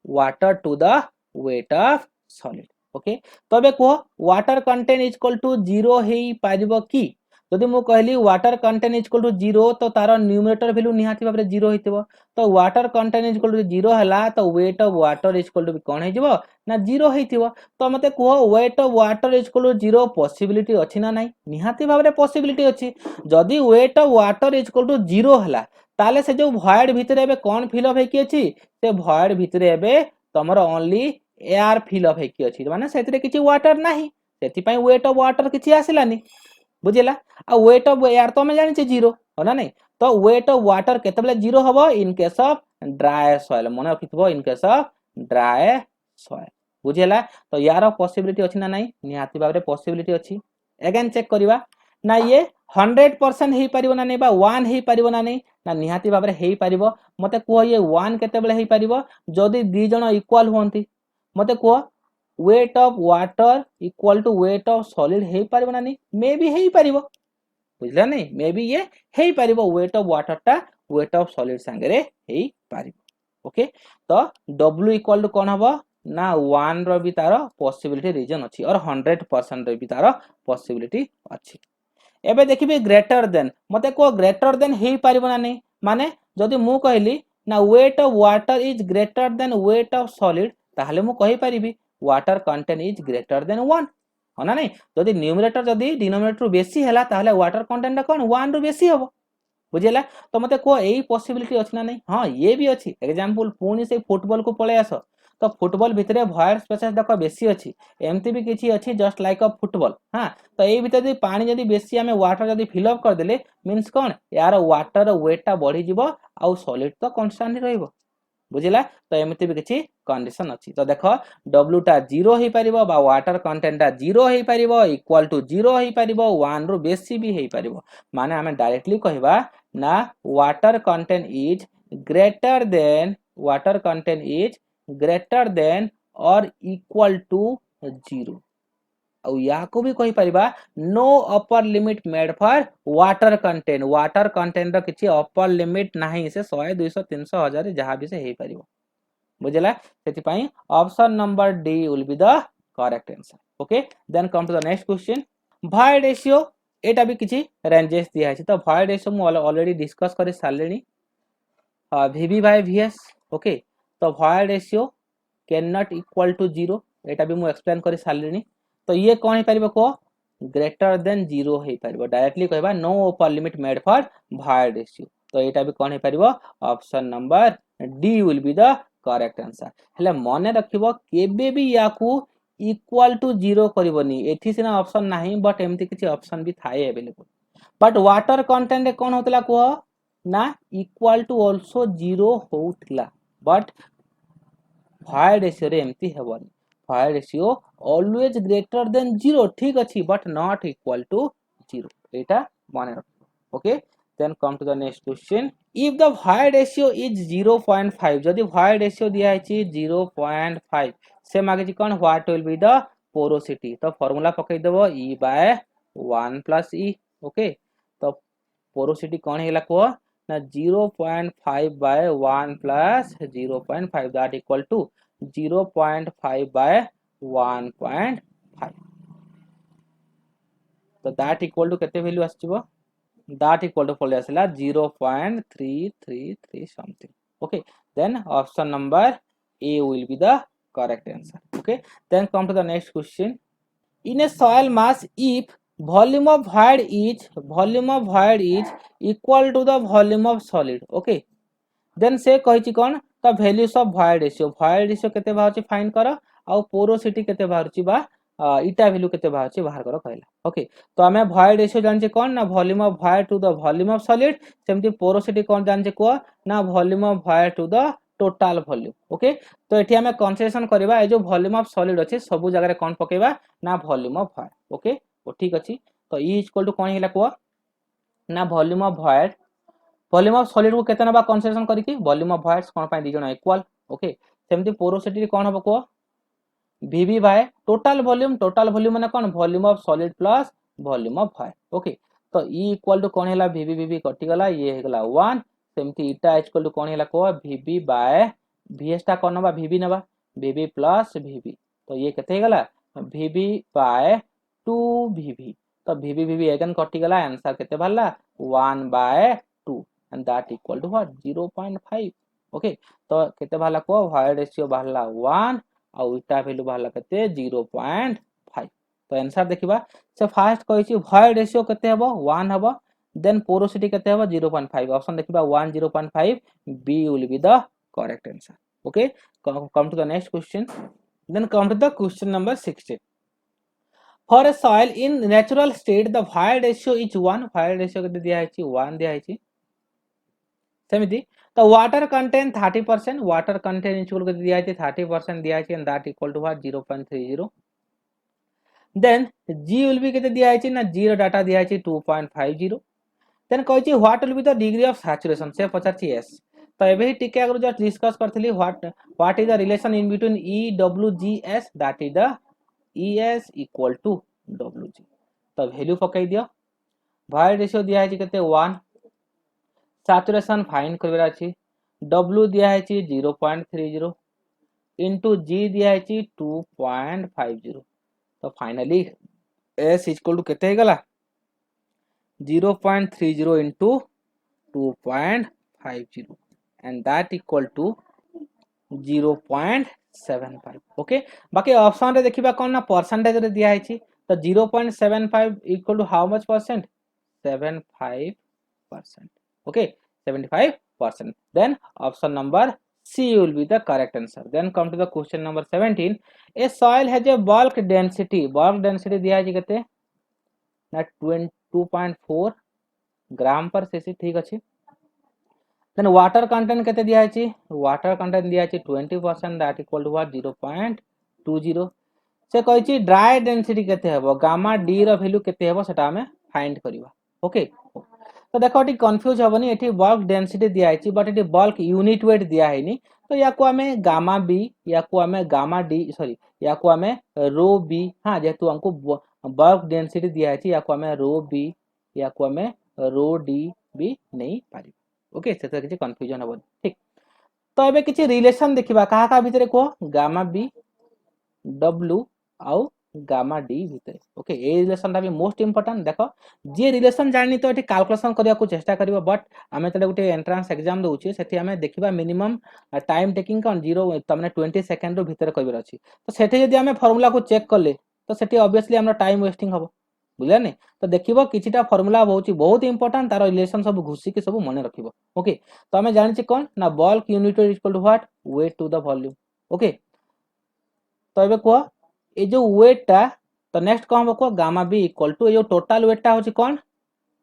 water to the weight of solid. Okay, तबे को water content is equal to 0 हेई पारिबो की? जदि मु कहली water content is equal to 0 तो तार न्यूमरेटर वैल्यू निहाती भाबरे 0 हेतिबो। तो water content is equal to 0 हला तो weight of water is equal to कोन हेजिबो ना 0 हेतिबो। तो मते को weight of water is equal to 0 possibility अछि ना नाही? निहाती भाबरे पॉसिबिलिटी अछि। जदि weight of water is equal to 0 हला ताले से जो वॉइड भितरे एबे कोन फिल अप हेकी अछि? से वॉइड भितरे एबे तमर ओनली एयर फिल अप हेकी अछि, माने सेतिरे किछि वाटर नाही, सेति पई वेट ऑफ वाटर किछि आसिलानी। बुझिला। आ वेट ऑफ एयर तो मैं जानि 0 हो ना नहीं। तो वेट ऑफ वाटर केतेबेले 0 हबो in case of dry soil, मन रखिथबो in case of dry soil. बुझिला। तो यार पॉसिबिलिटी अछि ना नहीं? निहाती बाबरे पॉसिबिलिटी अछि। अगेन चेक करिवा ना ये 100% हेई परिबो ना नहीं बा 1 हेई परिबो ना नहीं ना निहाती बाबरे हेई परिबो। मते को ये 1 केतेबेले हेई परिबो जदि दी जण इक्वल होंती। मते को weight of water equal to weight of solid हेई परिबो ना नहीं? मे बी हेई परिबो। बुझला नहीं? मे बी ये हेई परिबो वेट ऑफ वाटर टा वेट ऑफ सॉलिड संगे हेई परिबो। ओके, तो W इक्वल टू कोन हबो ना 1 रो भी तार पॉसिबिलिटी रीजन अछि और 100% रो भी तार पॉसिबिलिटी अछि। एबे देखिबे ग्रेटर देन, मते को ग्रेटर देन हेई परिबो ना नहीं? माने जदि मु कहली ना weight of water is greater than weight of solid ताहले मु कहि परिबी water content is greater than 1 हो ना नहीं। जदि न्यूमरेटर जदि डिनोमिनेटर बेसी हैला ताहले वाटर कंटेंट कोन 1 रो बेसी हबो। बुझिला। तो मते को एई पॉसिबिलिटी अछि ना नहीं? हां ये भी अछि। एग्जांपल पुनी से फुटबॉल को पळे आसो तो फुटबॉल भितरे वॉइड स्पेसेस देखो बेसी अछि, एमती भी किछि अछि जस्ट लाइक अ फुटबॉल। हां, तो एई भितर जदि पानी जदि बेसी हमें वाटर जदि फिल अप कर देले मींस कोन यार वाटर वेट टा बढ़ी जिवो आ सॉलिड तो कांस्टेंट रहइबो। बुझिला। तो एमती भी किछि कंडीशन अछि। तो देखो W टा 0 हेई परिबो बा वाटर कंटेंट टा 0 हेई परिबो इक्वल टू 0 हेई परिबो 1 रो बेसी भी हेई परिबो। माने हमें डायरेक्टली कहबा ना water content is greater than water content is greater than or equal to 0। और या को भी कहि परिबा no upper limit made for water content रो किछि अपर लिमिट नाही, से 100 200 300 1000 जहां भी से हेई परिबो। बुझला। सेति पई option number D will be the correct answer. Okay, then come to the next question. Void ratio एटा भी किछि रेंजेस दिया है। तो वॉइड रेशियो मु ऑलरेडी डिस्कस करि सालेनी VB बाय VS। ओके, तो void ratio can not equal to 0 एटा भी मु एक्सप्लेन करि सालेनी। तो ये कोन हे परिबो को ग्रेटर देन 0 हे परिबो। डायरेक्टली कहबा no upper limit made for void ratio. तो एटा भी कोन हे परिबो option number D will be the correct answer. हेले मने रखिबो केबे भी याकू इक्वल टू 0 करबोनी। एथि सिना ऑप्शन नाही बट एमती किछि ऑप्शन भी थाए अवेलेबल। बट वाटर कंटेंट कोन होतला को ना इक्वल टू आल्सो 0 होउतला, बट वॉइड रेशियो रे एमती हेबोनी। Void ratio always greater than 0 ठीक अछि बट नॉट इक्वल टू 0। एटा माने रखो। Okay, then come to the next question. If the void ratio is 0.5, जदि वॉइड रेशियो दिया है 0.5 से मागे जी कोन what will be the porosity. तो फार्मूला पकई देबो E by 1 plus E। Okay, तो पोरोसिटी कोन हेला को ना 0.5 by 1 plus 0.5 that equal to 0.5 by 1.5 तो दैट इक्वल टू केते वैल्यू आसीबो दैट इक्वल टू पले आसला 0.333 something okay then option number A will be the correct answer okay then come to the next question in a soil mass if volume of void is equal to the volume of solid okay then से कहिछि कोन the values of void ratio केते बाहरछि find करो आ porosity केते बाहरछि बा इटा value केते बाहरछि बाहर करो कहला ओके तो हमें void ratio जानछि कोन ना volume of void to the volume of solid सेमति पोरोसिटी कोन जानछि को ना volume of void to the total volume okay तो एठी हमें कंसीडरेशन करबा ए जो वॉल्यूम ऑफ सॉलिड अछि सब जगह रे कोन पकेबा ना वॉल्यूम ऑफ void ओके तो ठीक अछि तो ई इक्वल टू कोन हिला को ना volume of void volume of solid को केतना बा कंसीडरेशन करिकि वॉल्यूम ऑफ voids कोन पाई दी जण इक्वल ओके सेमति पोरोसिटी कोन हबो को VV बाय टोटल वॉल्यूम माने कोन volume of solid plus volume of void ओके तो ई इक्वल टू कोन हैला VV कटि गला ये हेगला 1 सेमति इटा इक्वल टू कोन हैला को VB बाय VS ता कोन बा VB नबा VB प्लस VB तो ये केते हेगला VB बाय 2VB तो VB अगेन कटि गला आंसर केते भरला 1 bye 2 and that equal to what 0.5 okay तो केते भाला को void ratio भाला 1 और इटा वैल्यू भाला केते 0.5 तो आंसर देखिबा से फर्स्ट कहि छी void ratio केते हबो 1 हबो देन पोरोसिटी केते हबो 0.5 ऑप्शन देखिबा 1 0.5 B will be the correct answer okay come to the next question then come to the question number 16 for a soil in natural state the void ratio is 1 void ratio केते दिया है 1 दिया है सेमिति तो water content 30% water content equal कर दिया है 30% दिया है and that equal to what 0.30 then G will be केते दिया है ना जीरो डाटा दिया है 2.50 देन कहै छी what will be the degree of saturation से पचाची एस तो एबे ही टिके अगर just discuss करथली what is the relation in between E W G S that is the E S equal to डब्ल्यू जी तो वैल्यू पकाई दियो void रेशियो दिया है केते 1 सैचुरेशन फाइंड करबेर अछि W दिया है 0.30 इनटू G दिया है 2.50 तो फाइनली S इक्वल टू केते हेगला 0.30 into 2.50 and that equal to 0.75 okay बाकी ऑप्शन रे देखिबा कोन ना परसेंटेज रे दिया है तो 0.75 equal to how much percent 75% okay 75% then option number C will be the correct answer then come to the question number 17 a soil has a bulk density दिया है केते ना 2.4 ग्राम पर cc ठीक अछि then water content केते दिया है water content दिया है 20% that equal to what 0.20 से कहै छी ड्राई डेंसिटी केते हेबो गामा डी रो वैल्यू केते हेबो सेटा हमें फाइंड करबा ओके तो देखो एटी कंफ्यूज होबनी एटी बल्क डेंसिटी दिया है बट एटी बल्क यूनिट वेट दिया है नी तो या को हमें गामा बी या को हमें गामा डी सॉरी या को हमें रो बी हां जेतु हमको बल्क डेंसिटी दिया है या को हमें रो बी या को हमें रो डी भी नहीं पारी ओके से किछि कंफ्यूजन होबनी ठीक तो एबे किछि रिलेशन देखिबा कहा का भीतर को गामा बी डब्ल्यू आउ गामा डी भितर ओके ए रिलेशन भी मोस्ट इंपोर्टेंट देखो जे रिलेशन जानि तो एठी कैलकुलेशन करिया को चेष्टा करिवो बट हमें तले गुटे एंट्रेंस एग्जाम दोउची सेठी हमें देखिबा मिनिमम टाइम टेकिंग कोन 0 तमने 20 सेकंड रो भीतर कइबर अछि तो सेठी यदि हमें फार्मूला को चेक करले तो सेठी ऑब्वियसली हमरा टाइम वेस्टिंग हबो बुझले ने तो देखिबो किछिटा फार्मूला होउची बहुत इंपोर्टेंट तारो रिलेशन सब घुसी के सब मने रखिबो ओके तो हमें जानि छी कोन ना bulk unit equal to what weight to the volume okay तो एबे को ए जो वेट ता तो नेक्स्ट कौन हमको गामा बी इक्वल टू ये जो टोटल वेट ता होची कौन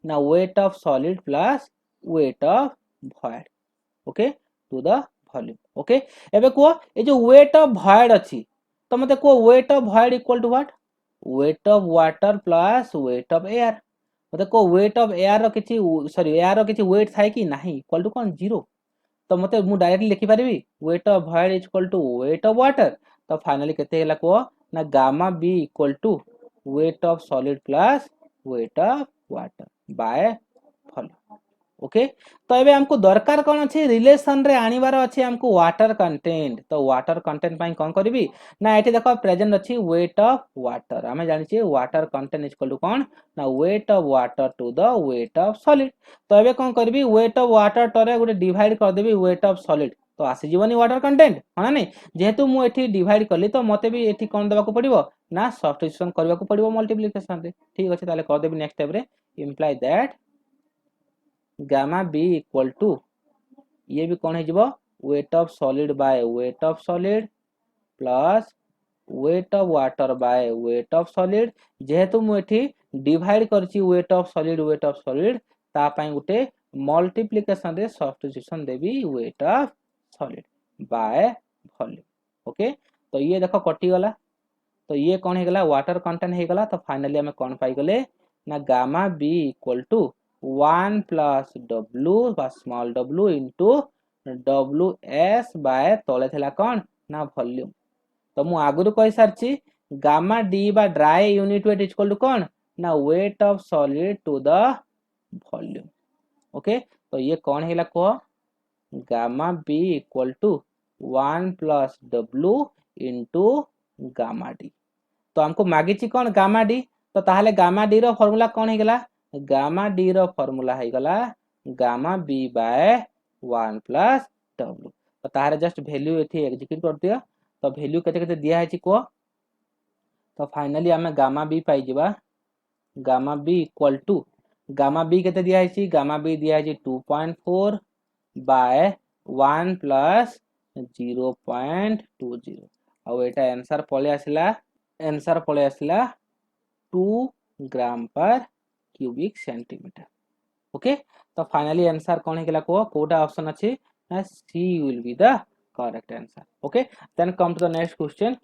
ना weight of solid plus weight of void okay to the volume okay एबे को ए जो वेट ऑफ void अछि तो मते को weight of void equal to what weight of water plus weight of air मते को वेट ऑफ एयर रो किछि सॉरी एयर रो किछि वेट थाए कि नाही इक्वल टू कौन 0 तो मते मु डायरेक्टली लिखि पारिबी weight of void equal to weight of water तो फाइनली केते हला को ना gamma B equal to weight of solid plus weight of water by volume okay तो एबे हमको दरकार कौन अच्छी रिलेशन रे आनिबार अच्छी हमको वाटर कंटेंट तो वाटर कंटेंट पाई कौन करी ना ये देखो प्रेजेंट अच्छी वेट ऑफ वाटर आम जानी water content is equal to कौन ना weight of water to the weight of solid तो एबे कौन करी वेट ऑफ वाटर टरे गोटे डिवाइड करदेवी वेट ऑफ सॉलिड तो आसीजनी वाटर कंटेंट हाँ ना नहीं जेहेतु मुझे डिवाइड कली तो मत भी ये कौन देवा पड़ो ना सब्स्टिट्यूशन करने को पड़ो मल्टीप्लिकेशन रे ठीक अच्छे ताले करदेवी नेक्स्ट स्टेप रे imply that gamma B equal to ये भी कौन हो weight of solid by weight of solid plus weight of water by weight of solid जेहेतु मुझे डिवाइड करची वेट ऑफ सॉलिड तापाई गोटे मल्टीप्लिकेशन रे substitution Devi wait of solid bye volume okay तो ये देखो कटि गला तो ये कौन हो गला वाटर कंटेंट हो गला तो फाइनली हमें कौन पाई गले ना gamma B equal to 1 plus डब्ल्यू बा स्मॉल डब्ल्यू इंटू डब्ल्यू एस बाय तले थिला कौन ना वॉल्यूम तो मु आगुरु कहि सारची गामा डी बा dry unit weight equal to कौन ना weight of solid to the volume okay तो ये कौन है कह gamma B equal to 1 plus डब्ल्यू इंटू गामा डी तो हमको मागी कौन गामा डी तो ताहले गामा डी रो फॉर्मूला कौन है गला गामा डी रो फॉर्मूला है गला gamma B by 1 plus W तो ताहारे जस्ट वैल्यू एठी एग्जीक्यूट कर दियो तो वैल्यू केते केते दिया है को तो फाइनली हमें गामा बी पाई जिबा gamma B equal to gamma B केते दिया है गामा बी दिया है 2.4 बाय 1 प्लस 0.20 और एटा आंसर पळे आसला 2 gram per cubic centimetre okay तो फाइनली आंसर कौन है को कोटा ऑप्शन अच्छी C will be the correct answer okay then come to the next question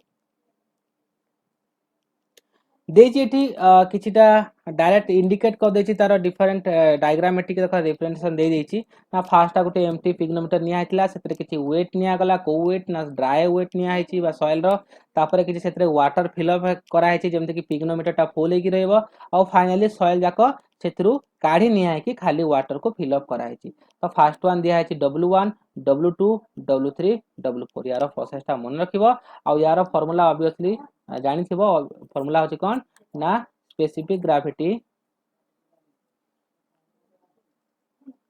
किछिटा डायरेक्ट इंडिकेट कर देछि तार डिफरेंट डायग्रामेटिक रिप्रेजेंटेशन दे देछि ना फास्ट गोटे एम्प्टी पिग्नोमीटर निया हितला सेतरे किछि वेट निया गला को वेट ना ड्राई वेट निया हिछि बा सॉइल रो तापरे किछि सेतरे वाटर फिल अप करा हिछि जेमते कि पिग्नोमीटर टा फुल हेकि रहबो और फाइनली सॉइल जाको सेतरु काढी निया हिकि खाली वाटर को फिल अप करा हिछि तो फर्स्ट वन दिया हिछि W1 W2 W3 W4 यार प्रोसेस टा मन रखिबो आ यार फार्मूला ऑब्वियसली जानी थिबो फार्मूला होछि कोन ना specific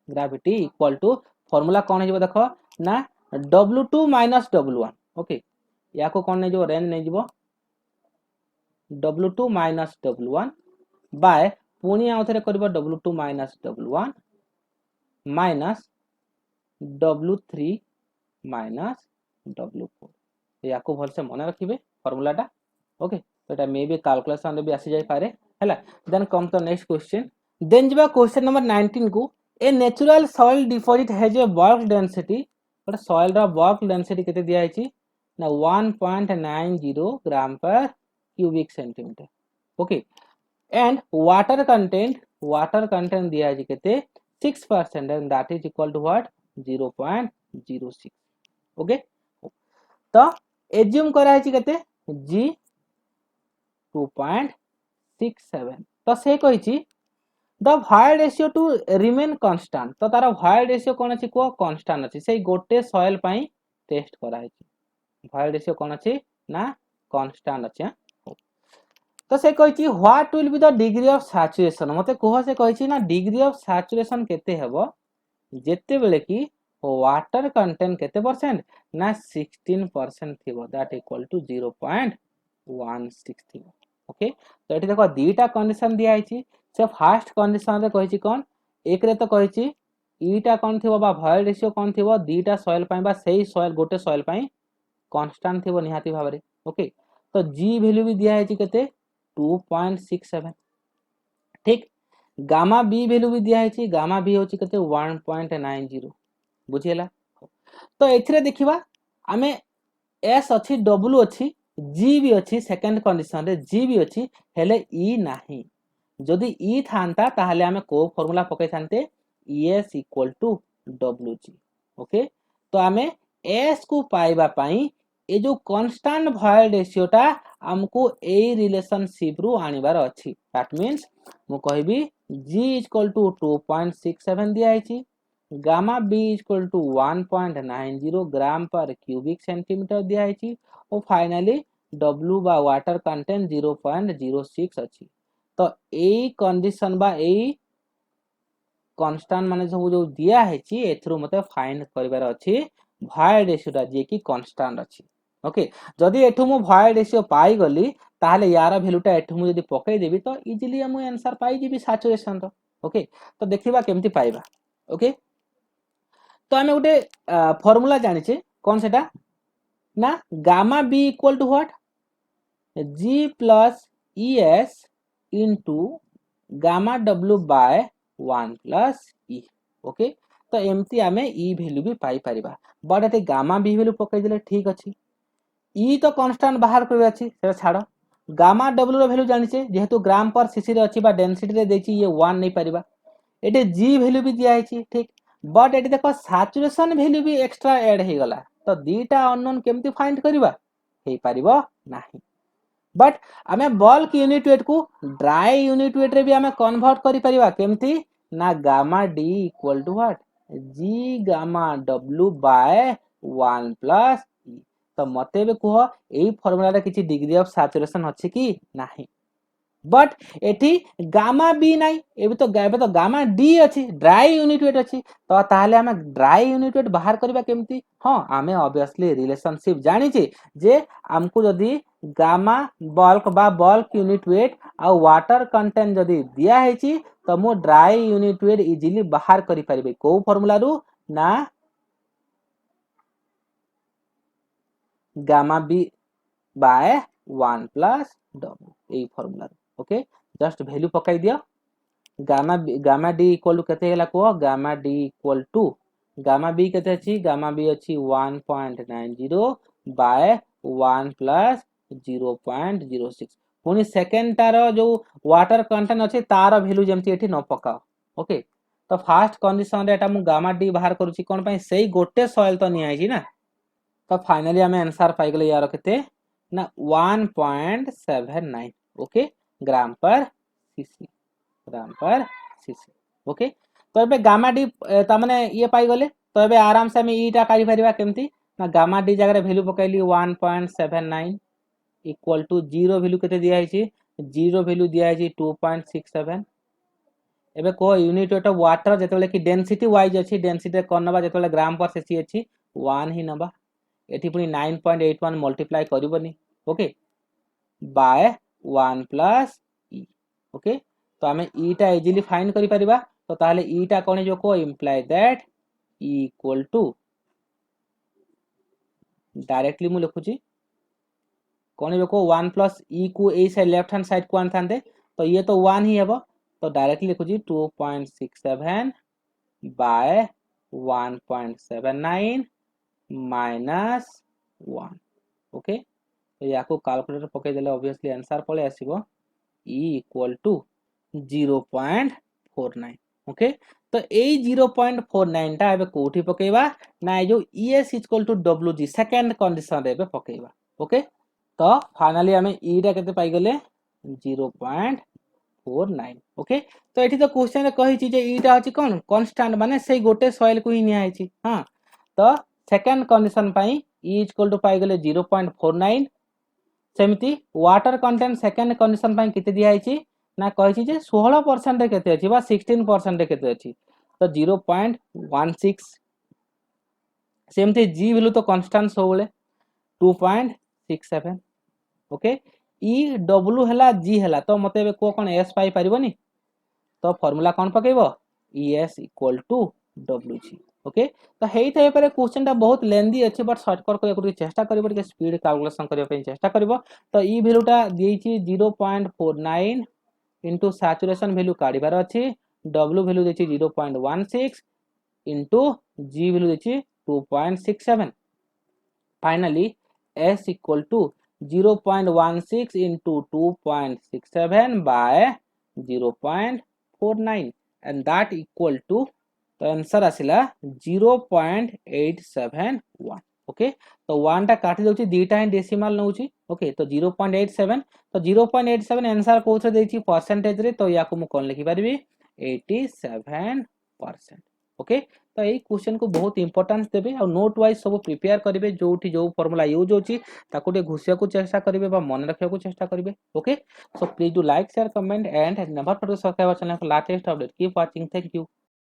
gravity equal to formula कौन है देखो ना W2 माइनस W1 ओके या को कौन नहीं जो रेंज नहीं जीवो W2 माइनस W1 बाय पुनी आउ थरे करबो W2 minus W1 minus W3 minus W4 या को भल से मन रखिबे फार्मूला टा ओके तो एटा मे बी कैलकुलेशन रे भी आसी जाय पारे हैला then come to next question then जिबा क्वेश्चन नंबर 19 को a natural soil deposit has a bulk density but soil रा bulk डेंसिटी केते दिया हिची ना 1.90 gram per cubic centimetre okay and water content दिया हिची केते 6% and that is equal to what 0.06 okay तो एज्यूम करा हिची केते G 2.67 तो से कहिची the void ratio to remain constant तो तार वायर रेशियो कोन अछि को कांस्टेंट अछि से गोटे सॉइल पई टेस्ट करा हिची वायर रेशियो कोन अछि ना कांस्टेंट अछि तो से कहिची what will be the degree of saturation मते कोह से कहिची ना डिग्री ऑफ सैचुरेशन केते हेबो जेते बेले की वाटर कंटेंट केते परसेंट ना 16% थिबो दैट इक्वल टू 0.16 थिबो ओके तो एठी देखो दीटा कंडीशन दिया हिची से फर्स्ट कंडीशन रे कहिची कोन एक रे तो कहिची ईटा कोन थिबो बा वायर रेशियो कोन थिबो दीटा सॉइल पई बा सेही सॉइल गोटे सॉइल पई कांस्टेंट थिबो निहाती भाबरे ओके तो जी वैल्यू भी दिया हिची केते 2.67 ठीक गामा बी वैल्यू भी दिया हिची गामा बी होची केते 1.90 बुझियला तो एथिरे देखिबा आमे एस अछि डब्ल्यू अछि जी भी अच्छी सेकंड कंडीशन रे जी भी अच्छी हेले ई नाही जदि ई थांता ताहले हमें को फार्मूला पकै थांते एस इक्वल टू डब्ल्यू जी ओके तो हमें एस को पाइबा पाई ये जो कांस्टेंट वॉइड रेशियोटा हमको ए रिलेशनशिप रु आनिबार अछि दैट मींस मु कहबी g इक्वल टू 2.67 दिया है gamma b equal to 1.90 gram per cubic centimetre दिया है और फाइनली w बा वाटर कंटेंट 0.06 अछि तो ए कंडीशन बा ए कांस्टेंट माने सब जो दिया है एथरो मते फाइंड करिवार अछि वॉइड रेशियोटा जे कि कांस्टेंट अछि ओके जदि एठु मु वॉइड रेशियो पाई गली ताहले यार वैल्यूटा एठु मु जदि पकई देबी तो इजीली हम आंसर पाई जीबी सैचुरेशन रो ओके तो देखिबा केमती पाइबा ओके तो हमें गोटे फार्मूला जानि छे कोन सेटा ना gamma B equal to what g plus es into gamma w by 1 plus e okay तो एमती आमे e वैल्यू भी पाई परिबा बट एते गामा b वैल्यू पकई देले ठीक अछि e तो कांस्टेंट बाहर करबे अछि से छाड़ गामा w रो वैल्यू जानि छे जेहेतु ग्राम पर सीसी रे अछि बा डेंसिटी रे देछि ये 1 नहीं परिबा एटे g वैल्यू भी दिया है ठीक बट एटे देखो सैचुरेशन वैल्यू भी एक्स्ट्रा ऐड हे गला तो दीटा अननोन केमती फाइंड करबा हे परिबो नाही बट आमे बल्क यूनिट वेट को ड्राई यूनिट वेट रे भी आमे कन्वर्ट करि परिबा केमती ना gamma d equal to what g gamma w by 1 plus e तो मते बे कहो एई फार्मूला रे किछि डिग्री ऑफ सैचुरेशन अछि कि नाही बट एठी गामा बी नाही एबे तो गामा डी अछि ड्राई यूनिट वेट अछि तो ताहले हमें ड्राई यूनिट वेट बाहर करबा केमती हां हमें ऑब्वियसली रिलेशनशिप जानि छी जे हमको जदी गामा बल्क बा बल्क यूनिट वेट आ वाटर कंटेंट जदी दिया है छी तो मो ड्राई यूनिट वेट इजीली बाहर करि परिबे को फार्मूला रु ना gamma B by 1 plus w ए फार्मूला ओके जस्ट वैल्यू पकाई दियो गामा डी इक्वल टू केते गेला को gamma D equal to gamma B केते अछि गामा बी अछि 1.90 बाय 1 प्लस 0.06 पुनी सेकंड तार जो वाटर कंटेंट अछि तार वैल्यू जेमति एठी न पकाओ ओके तो फर्स्ट कंडीशन रे एटा मु गामा डी बाहर करूची कोन पई सेही गोटे सॉइल तो नि आइची ना तो फाइनली हमें आंसर पाई गेले यार केते ना 1.79 ओके ग्राम पर सीसी ग्राम पर सीसी ओके तो एबे गामा डी त माने ये पाई गले तो एबे आराम से हम ईटा काढी परिबा केमती ना गामा डी जगह वैल्यू पकाइली 1.79 इक्वल टू 0 वैल्यू केते दिया है छी 0 वैल्यू दिया है छी 2.67 एबे को यूनिट वेट ऑफ वाटर जेतले कि डेंसिटी वाइज अछि डेंसिटी कोन नबा जेतले ग्राम पर सीसी अछि 1 ही नबा एठी पुनी 9.81 मल्टीप्लाई करबनी okay by 1 plus e okay तो हमें e टा इजीली फाइंड करि परिबा तो ताले e टा कोन जो को imply that e equal to directly मु लिखुची कोन जो को 1 प्लस e को ए साइड लेफ्ट हैंड साइड को आनथांदे तो ये तो 1 ही हेबो तो डायरेक्टली लिखुची 2.67 बाय 1.79 माइनस 1 ओके तो याको कैलकुलेटर पके देले ऑब्वियसली आंसर पळे आसीबो e इक्वल टू 0.49 ओके तो ए 0.49 टा एबे कोठी पकेबा ना जो es equal to wg second condition रे एबे पकेबा ओके तो फाइनली हमें e टा केते पाई गेले 0.49 ओके तो एठी तो क्वेश्चन रे कहि छी जे e टा अछि कोन कांस्टेंट माने सेही गोटे सॉइल को ही निया है छी हां तो सेकंड कंडीशन पाई e इक्वल टू पाई गेले 0.49 सेमिति वाटर कंटेंट सेकंड कंडीशन पाई केते दिया है छी ना कहि छी जे 16% रे केते अछि बा 16% रे केते अछि तो 0.16 सेमिति g वैल्यू तो कांस्टेंट सोबले 2.67 ओके e w हला g हला तो मते बे को कोन s पाई परिबोनी तो फार्मूला कोन पकेबो es equal to wg okay तो हेई थे पर क्वेश्चन ता बहुत लेंदी अछि बट शॉर्टकट को एक चेष्टा करबो के स्पीड कैलकुलेशन करियो पे चेष्टा करबो तो ई वैल्यू ता देछि 0.49 इनटू सैचुरेशन वैल्यू काढिबार अछि w वैल्यू देछि 0.16 इनटू g वैल्यू देछि 2.67 finally s equal to 0.16 into 2.67 by 0.49 and that equal to the answer asila 0.871 okay तो 1 टा काटी दउची दीटा ही डेसिमल नउची ओके तो 0.87 तो 0.87 आंसर कोथरे देची परसेंटेज रे तो याको मु कोन लिखि परबी 87%। ओके तो यही क्वेश्चन को बहुत इंपोर्टेंस देबे और नोट वाइज सब प्रिपेयर करिवे जोठी जो फार्मूला यूज होची ताको de घुसिया को चेष्टा करिवे बा मन रखिया को चेष्टा करिवे okay so please do like share comment and never forget to subscribe our channel for latest update keep watching thank you.